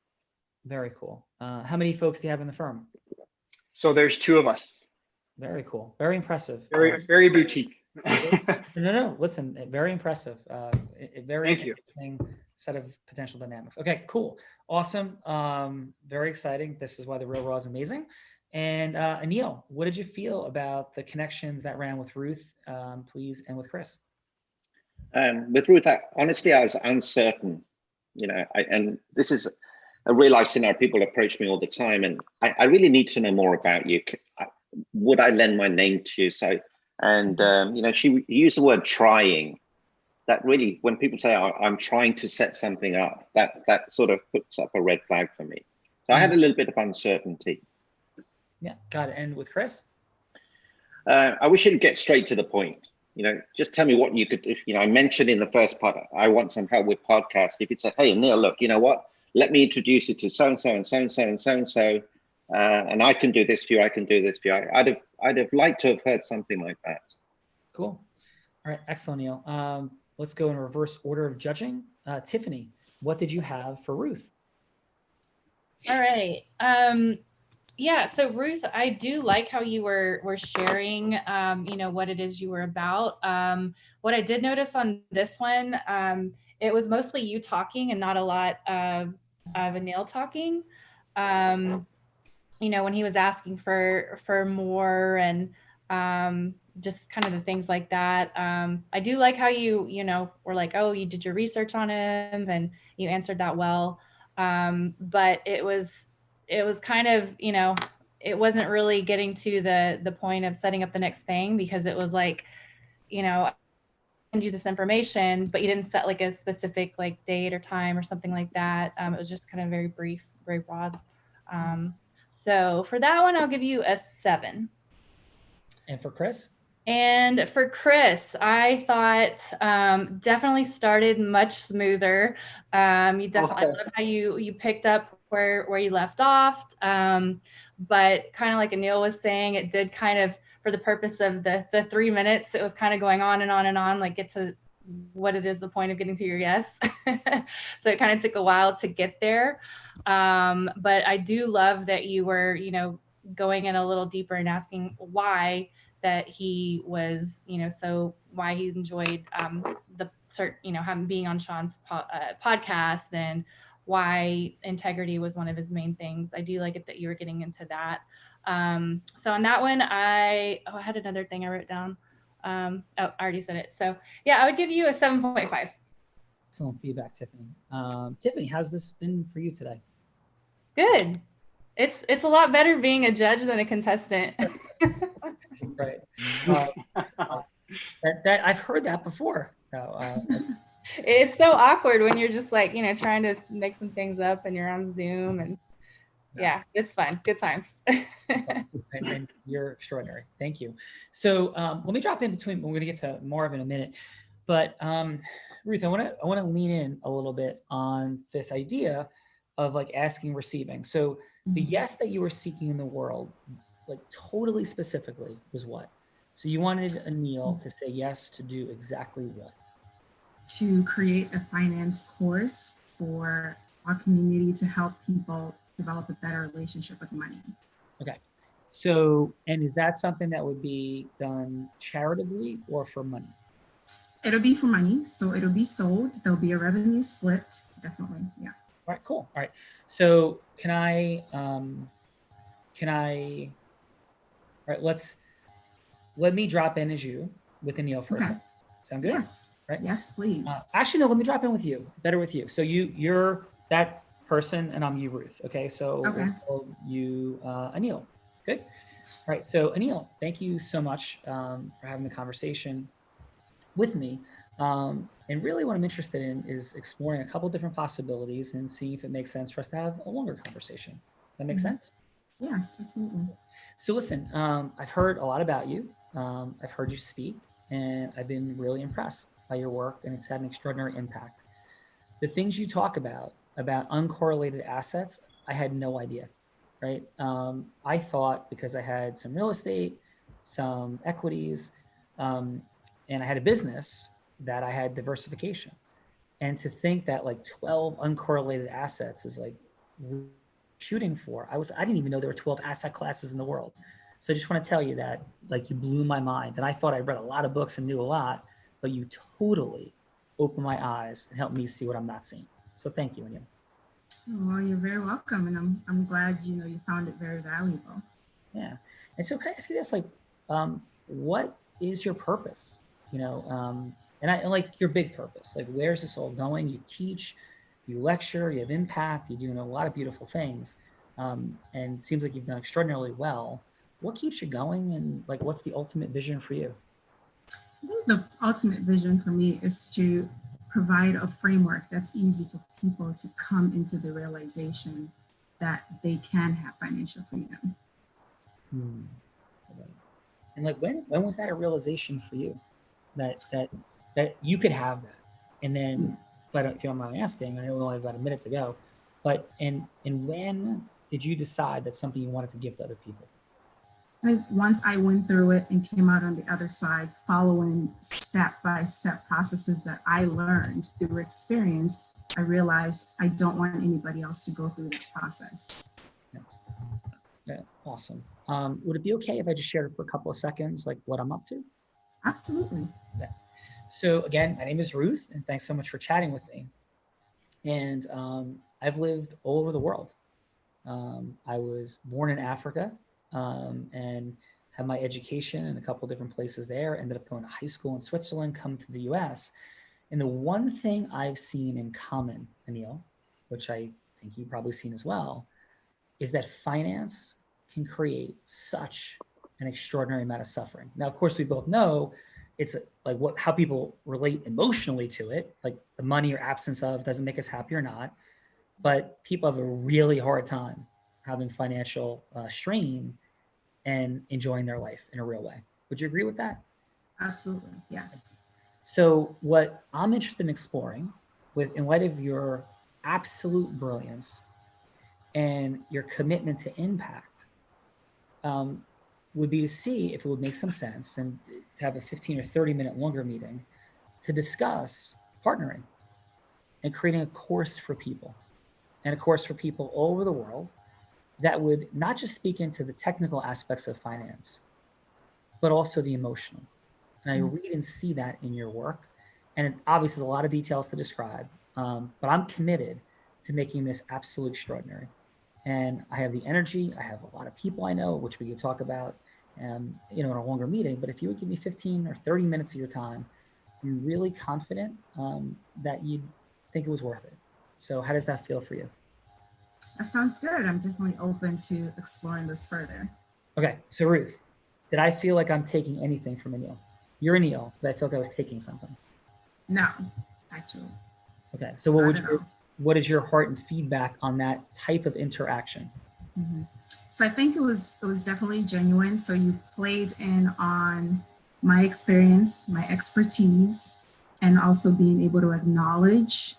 Very cool. How many folks do you have in the firm? So there's 2 of us. Very cool. Very impressive. Very boutique. No. Listen, very impressive. Very Thank you. interesting set of potential dynamics. Okay, cool. Awesome. Very exciting. This is why the Real Raw is amazing. And Anil, what did you feel about the connections that ran with Ruth, please, and with Chris? With Ruth, honestly, I was uncertain, you know, and this is a real life scenario. People approach me all the time, and I really need to know more about you. Would I lend my name to you? So, and you know, she used the word trying. That really, when people say, oh, I'm trying to set something up, that sort of puts up a red flag for me. So I had a little bit of uncertainty. Yeah, got it. And with Chris? I wish you'd get straight to the point. You know, just tell me what you could do. You know, I mentioned in the first part, I want some help with podcasts. If you'd say, hey, Neil, look, you know what? Let me introduce you to so-and-so and so-and-so and so-and-so. And I can do this for you. I can do this for you. I'd have liked to have heard something like that. Cool. All right. Excellent, Neil. Let's go in reverse order of judging. Tiffany, what did you have for Ruth? All right. Yeah, so Ruth, I do like how you were sharing, you know, what it is you were about. What I did notice on this one, it was mostly you talking and not a lot of Anil talking. You know, when he was asking for more and just kind of the things like that. I do like how you know, were like, oh, you did your research on him and you answered that well. But it was kind of, you know, it wasn't really getting to the point of setting up the next thing, because it was like, you know, send you this information, but you didn't set like a specific like date or time or something like that. It was just kind of very brief, very broad. So for that one, I'll give you a 7. And for Chris? And for Chris, I thought definitely started much smoother. You definitely, I love how you picked up where you left off. But kind of like Anil was saying, it did kind of, for the purpose of the 3 minutes, it was kind of going on and on and on, like get to what it is, the point of getting to your yes. So it kind of took a while to get there. But I do love that you were, you know, going in a little deeper and asking why that he was, you know, so why he enjoyed the cert, you know, having being on Sean's podcast, and why integrity was one of his main things. I do like it that you were getting into that. So on that one, I had another thing I wrote down. I already said it. So yeah, I would give you a 7.5. Excellent feedback, Tiffany. Tiffany, how's this been for you today? Good. It's a lot better being a judge than a contestant. Right. That I've heard that before. It's so awkward when you're just like, you know, trying to make some things up and you're on Zoom, and yeah, it's fun. Good times. And you're extraordinary. Thank you. So let me drop in between. We're going to get to Marv in a minute, but Ruth, I want to lean in a little bit on this idea of like asking, receiving. So the yes that you were seeking in the world, like totally specifically, was what? So you wanted Anil to say yes to do exactly what? To create a finance course for our community to help people develop a better relationship with money. Okay. So, and is that something that would be done charitably or for money? It'll be for money. So it'll be sold. There'll be a revenue split. Definitely. Yeah. All right, cool. All right. So all right, let me drop in as you with Anil for a second. Sound good? Yes. Right? Yes, please. Actually, no, let me drop in with you. Better with you. So you're that person and I'm you, Ruth. Okay. So we'll call you Anil. Good. All right. So Anil, thank you so much for having the conversation with me. And really what I'm interested in is exploring a couple different possibilities and seeing if it makes sense for us to have a longer conversation. Does that make sense? Yes, absolutely. So listen, I've heard a lot about you. I've heard you speak, and I've been really impressed by your work, and it's had an extraordinary impact. The things you talk about uncorrelated assets, I had no idea, right? I thought because I had some real estate, some equities, and I had a business that I had diversification. And to think that like 12 uncorrelated assets is like shooting for, I didn't even know there were 12 asset classes in the world. So I just want to tell you that like you blew my mind. And I thought I read a lot of books and knew a lot, but you totally opened my eyes and helped me see what I'm not seeing. So thank you, Anil. Well, you're very welcome. And I'm glad, you know, you found it very valuable. Yeah. And so can I ask you this, like, what is your purpose? You know, and like your big purpose, like where's this all going? You teach, you lecture, you have impact, you're doing a lot of beautiful things, and it seems like you've done extraordinarily well. What keeps you going, and like, what's the ultimate vision for you? I think the ultimate vision for me is to provide a framework that's easy for people to come into the realization that they can have financial freedom. And like, when was that a realization for you, that you could have that? And then, but if you don't mind asking, I know we only have about a minute to go, but and when did you decide that's something you wanted to give to other people? Once I went through it and came out on the other side, following step-by-step processes that I learned through experience, I realized I don't want anybody else to go through that process. Yeah, awesome. Would it be okay if I just shared for a couple of seconds, like what I'm up to? Absolutely. Yeah. So again, my name is Ruth, and thanks so much for chatting with me. And I've lived all over the world. I was born in Africa and had my education in a couple different places there, ended up going to high school in Switzerland, come to the US. And the one thing I've seen in common, Anil, which I think you've probably seen as well, is that finance can create such an extraordinary amount of suffering. Now, of course, we both know it's like how people relate emotionally to it, like the money or absence of doesn't make us happy or not, but people have a really hard time having financial strain and enjoying their life in a real way. Would you agree with that? Absolutely, yes. So what I'm interested in exploring, in light of your absolute brilliance and your commitment to impact, would be to see if it would make some sense and to have a 15 or 30-minute longer meeting to discuss partnering and creating a course for people, and a course for people all over the world that would not just speak into the technical aspects of finance, but also the emotional. And I read and see that in your work. And it obviously is a lot of details to describe, but I'm committed to making this absolutely extraordinary. And I have the energy, I have a lot of people I know, which we could talk about, in a longer meeting. But if you would give me 15 or 30 minutes of your time, I'm really confident that you'd think it was worth it. So how does that feel for you? That sounds good. I'm definitely open to exploring this further. Okay, so Ruth, did I feel like I'm taking anything from Anil? You're Anil, but I felt like I was taking something. No, actually. Okay, so what is your heart and feedback on that type of interaction? Mm-hmm. So I think it was definitely genuine. So you played in on my experience, my expertise, and also being able to acknowledge,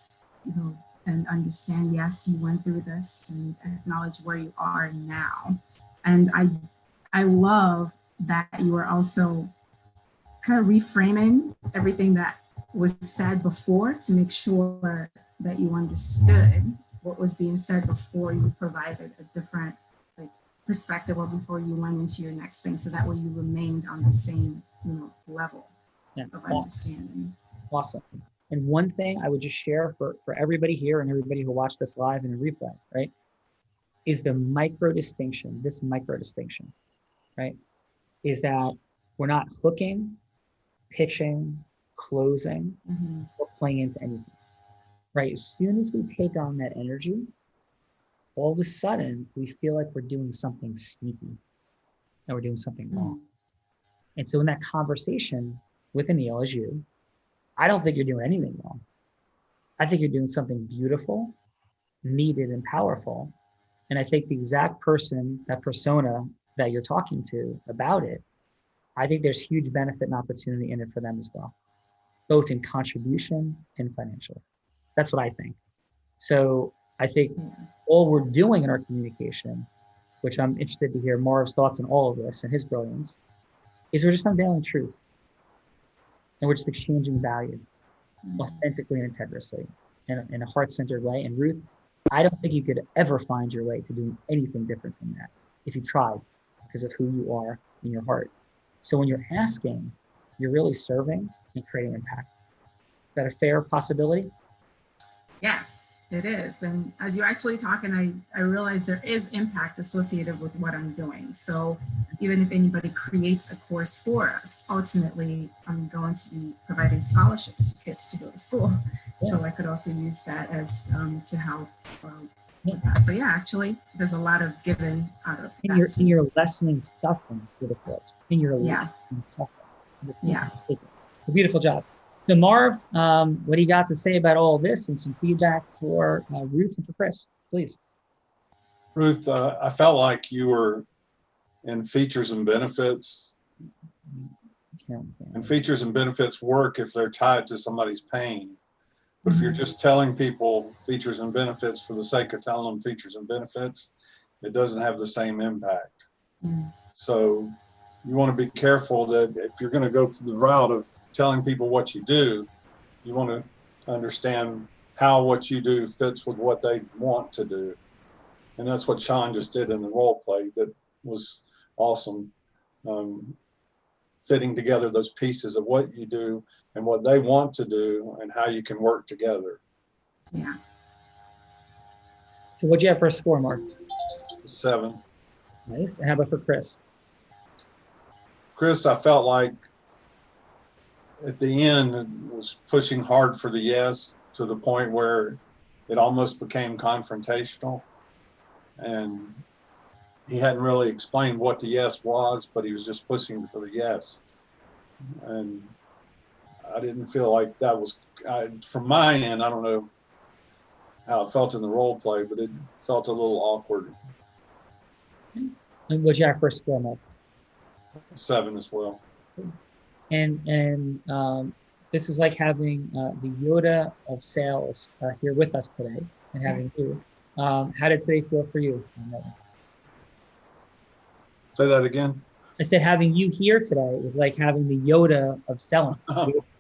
and understand, yes, you went through this, and acknowledge where you are now. And I love that you were also kind of reframing everything that was said before to make sure that you understood what was being said before you provided a different perspective, or before you went into your next thing, so that way you remained on the same level of understanding. Awesome. And one thing I would just share for everybody here and everybody who watched this live and in replay, right, is this micro distinction, right, is that we're not hooking, pitching, closing, or playing into anything, right? As soon as we take on that energy, all of a sudden we feel like we're doing something sneaky and we're doing something wrong. And so in that conversation with Anil, as you, I don't think you're doing anything wrong. I think you're doing something beautiful, needed, and powerful. And I think the exact person, that persona that you're talking to about it, I think there's huge benefit and opportunity in it for them as well, both in contribution and financially. That's what I think. So I think all we're doing in our communication, which I'm interested to hear Marv's thoughts on all of this and his brilliance, is we're just unveiling truth. And we're just exchanging value authentically and integriously in a heart-centered way. And Ruth, I don't think you could ever find your way to doing anything different from that if you tried, because of who you are in your heart. So when you're asking, you're really serving and creating impact. Is that a fair possibility? Yes, it is. And as you're actually talking, I realize there is impact associated with what I'm doing. So even if anybody creates a course for us, ultimately, I'm going to be providing scholarships to kids to go to school. So I could also use that as to help. Yeah. So yeah, actually, there's a lot of given out of And that you're, too. and you're lessening suffering with the coach. And you're Yeah. lessening suffering. Yeah. It's a beautiful job. So Marv, what do you got to say about all this and some feedback for Ruth and for Chris, please? Ruth, I felt like you were in features and benefits. And features and benefits work if they're tied to somebody's pain. But if you're just telling people features and benefits for the sake of telling them features and benefits, it doesn't have the same impact. So you want to be careful that if you're going to go the route of telling people what you do, you want to understand how what you do fits with what they want to do. And that's what Sean just did in the role play. That was awesome. Fitting together those pieces of what you do and what they want to do and how you can work together. Yeah. So what'd you have for a score, Mark? 7. Nice. And how about for Chris? Chris, I felt like at the end it was pushing hard for the yes to the point where it almost became confrontational. And he hadn't really explained what the yes was, but he was just pushing for the yes. And I didn't feel like that was, from my end, I don't know how it felt in the role play, but it felt a little awkward. And what'd you have for a score, Mark? 7 as well. And this is like having the Yoda of sales here with us today and having you. How did today feel for you? Say that again. I said having you here today was like having the Yoda of selling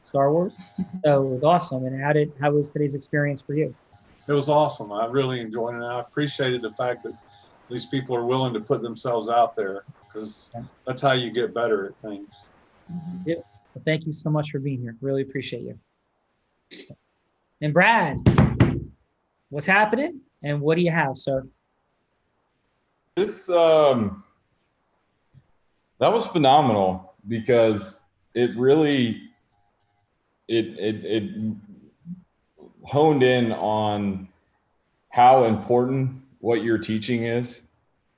Star Wars. So it was awesome. And how was today's experience for you? It was awesome. I really enjoyed it. And I appreciated the fact that these people are willing to put themselves out there, because that's how you get better at things. Yeah. Well, thank you so much for being here. Really appreciate you. And Brad, what's happening? And what do you have, sir? This that was phenomenal, because it really it honed in on how important what you're teaching is.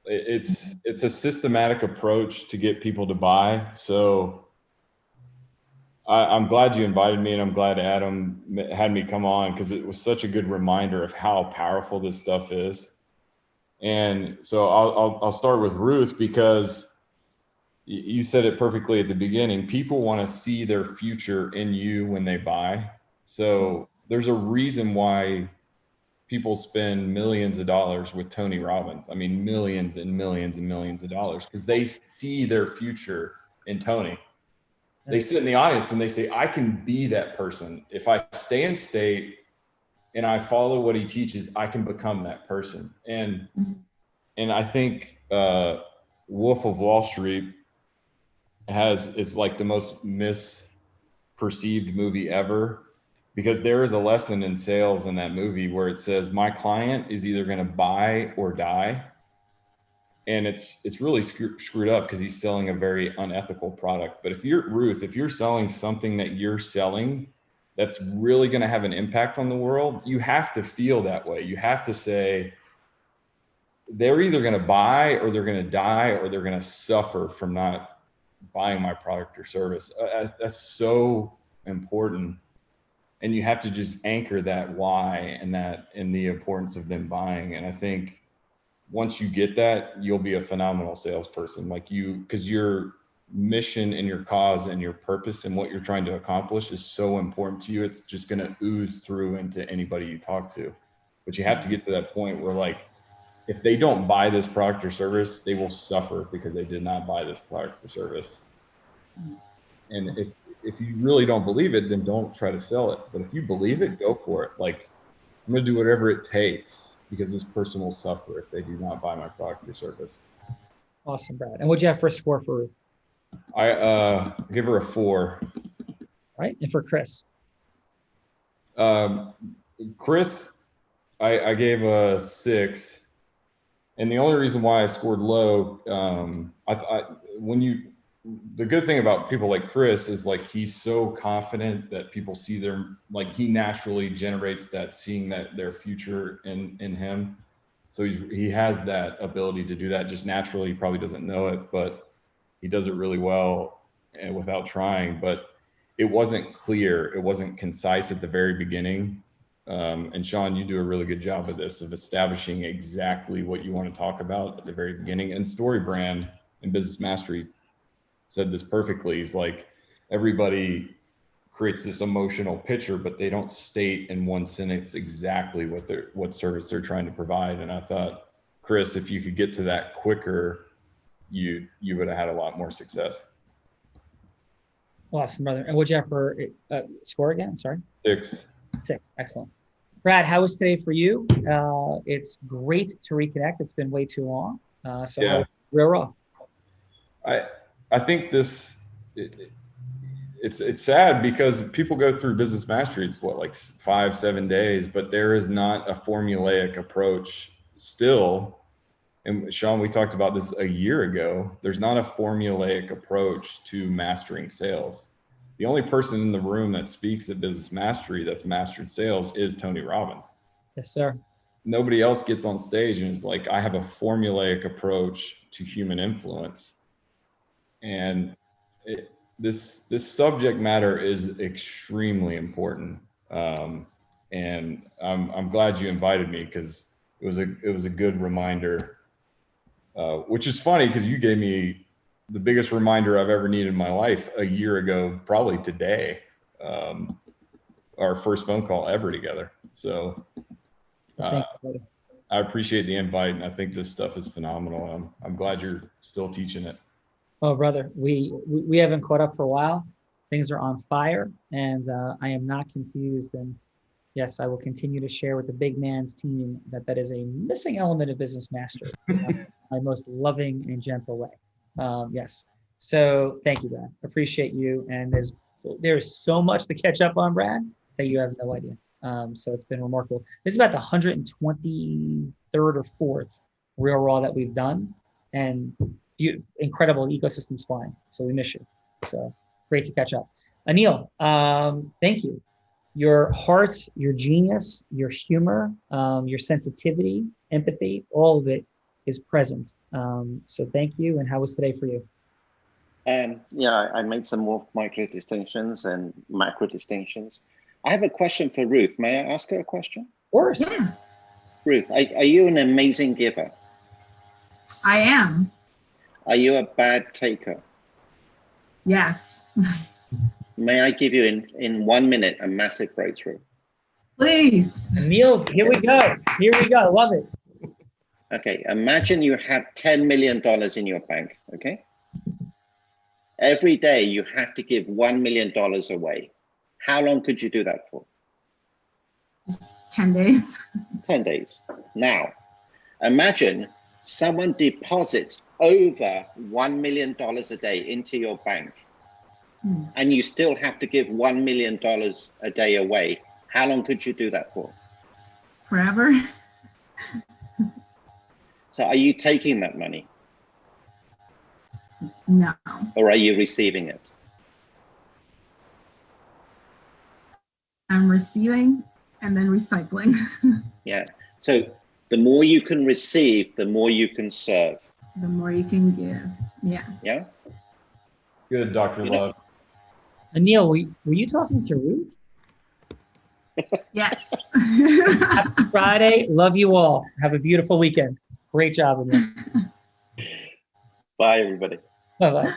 It's a systematic approach to get people to buy. So I'm glad you invited me, and I'm glad Adam had me come on, because it was such a good reminder of how powerful this stuff is. And so I'll start with Ruth, because you said it perfectly at the beginning. People want to see their future in you when they buy. So there's a reason why people spend millions of dollars with Tony Robbins. I mean, millions and millions and millions of dollars, because they see their future in Tony. They sit in the audience and they say, I can be that person. If I stay in state and I follow what he teaches, I can become that person. And I think Wolf of Wall Street is like the most misperceived movie ever, because there is a lesson in sales in that movie where it says, my client is either going to buy or die. And it's really screwed up, because he's selling a very unethical product. But if you're Ruth, if you're selling something that you're selling that's really going to have an impact on the world, you have to feel that way. You have to say, they're either going to buy or they're going to die, or they're going to suffer from not buying my product or service. That's so important. And you have to just anchor that why and the importance of them buying. And I think once you get that, you'll be a phenomenal salesperson. Because your mission and your cause and your purpose and what you're trying to accomplish is so important to you. It's just going to ooze through into anybody you talk to. But you have to get to that point where, if they don't buy this product or service, they will suffer because they did not buy this product or service. And if you really don't believe it, then don't try to sell it. But if you believe it, go for it. I'm going to do whatever it takes, because this person will suffer if they do not buy my product or service. Awesome, Brad. And what'd you have for a score for Ruth? I give her a 4. Right. And for Chris? Chris, I gave a 6. And the only reason why I scored low, when the good thing about people like Chris is like, he's so confident that people see their, like he naturally generates that, seeing that their future in him. So he has that ability to do that just naturally. He probably doesn't know it, but he does it really well and without trying. But it wasn't clear. It wasn't concise at the very beginning. And Sean, you do a really good job of this, of establishing exactly what you want to talk about at the very beginning. And Story Brand and Business Mastery said this perfectly. He's like, everybody creates this emotional picture, but they don't state in one sentence exactly what service they're trying to provide. And I thought, Chris, if you could get to that quicker, you would have had a lot more success. Awesome, brother. And what'd you have for score again? I'm sorry. 6. 6. Excellent. Brad, how was today for you? It's great to reconnect. It's been way too long. So Yeah. Real raw. I think this, it's sad because people go through Business Mastery. It's what, like 5-7 days, but there is not a formulaic approach still. And Sean, we talked about this a year ago. There's not a formulaic approach to mastering sales. The only person in the room that speaks at Business Mastery that's mastered sales is Tony Robbins. Yes, sir. Nobody else gets on stage and is like, I have a formulaic approach to human influence. And this subject matter is extremely important. And I'm glad you invited me, because it was a good reminder, which is funny because you gave me the biggest reminder I've ever needed in my life a year ago, probably today, our first phone call ever together. So I appreciate the invite, and I think this stuff is phenomenal. I'm glad you're still teaching it. Oh, brother, we haven't caught up for a while. Things are on fire, and I am not confused. And yes, I will continue to share with the big man's team that is a missing element of Business Mastery, my most loving and gentle way. Yes. So thank you, Brad. Appreciate you. And there's so much to catch up on, Brad, that you have no idea. So it's been remarkable. This is about the 123rd or 4th Real Raw that we've done, and incredible ecosystems flying. So we miss you. So great to catch up. Anil, thank you. Your heart, your genius, your humor, your sensitivity, empathy, all of it is present. So thank you. And how was today for you? Yeah, I made some more micro distinctions and macro distinctions. I have a question for Ruth. May I ask her a question? Of course. Yeah, Ruth, are you an amazing giver? I am. Are you a bad taker? Yes. May I give you in 1 minute a massive breakthrough? Please. Anil, here we go. Here we go. Love it. Okay, imagine you have $10 million in your bank, okay? Every day you have to give $1 million away. How long could you do that for? Just 10 days. 10 days. Now, imagine someone deposits over $1 million a day into your bank, and you still have to give $1 million a day away. How long could you do that for? Forever. So are you taking that money? No. Or are you receiving it? I'm receiving and then recycling. Yeah. So the more you can receive, the more you can serve. The more you can give. Yeah. Yeah. Good, Dr. Love. Anil, were you talking to Ruth? Yes. Happy Friday. Love you all. Have a beautiful weekend. Great job, Anil. Bye, everybody. Bye-bye.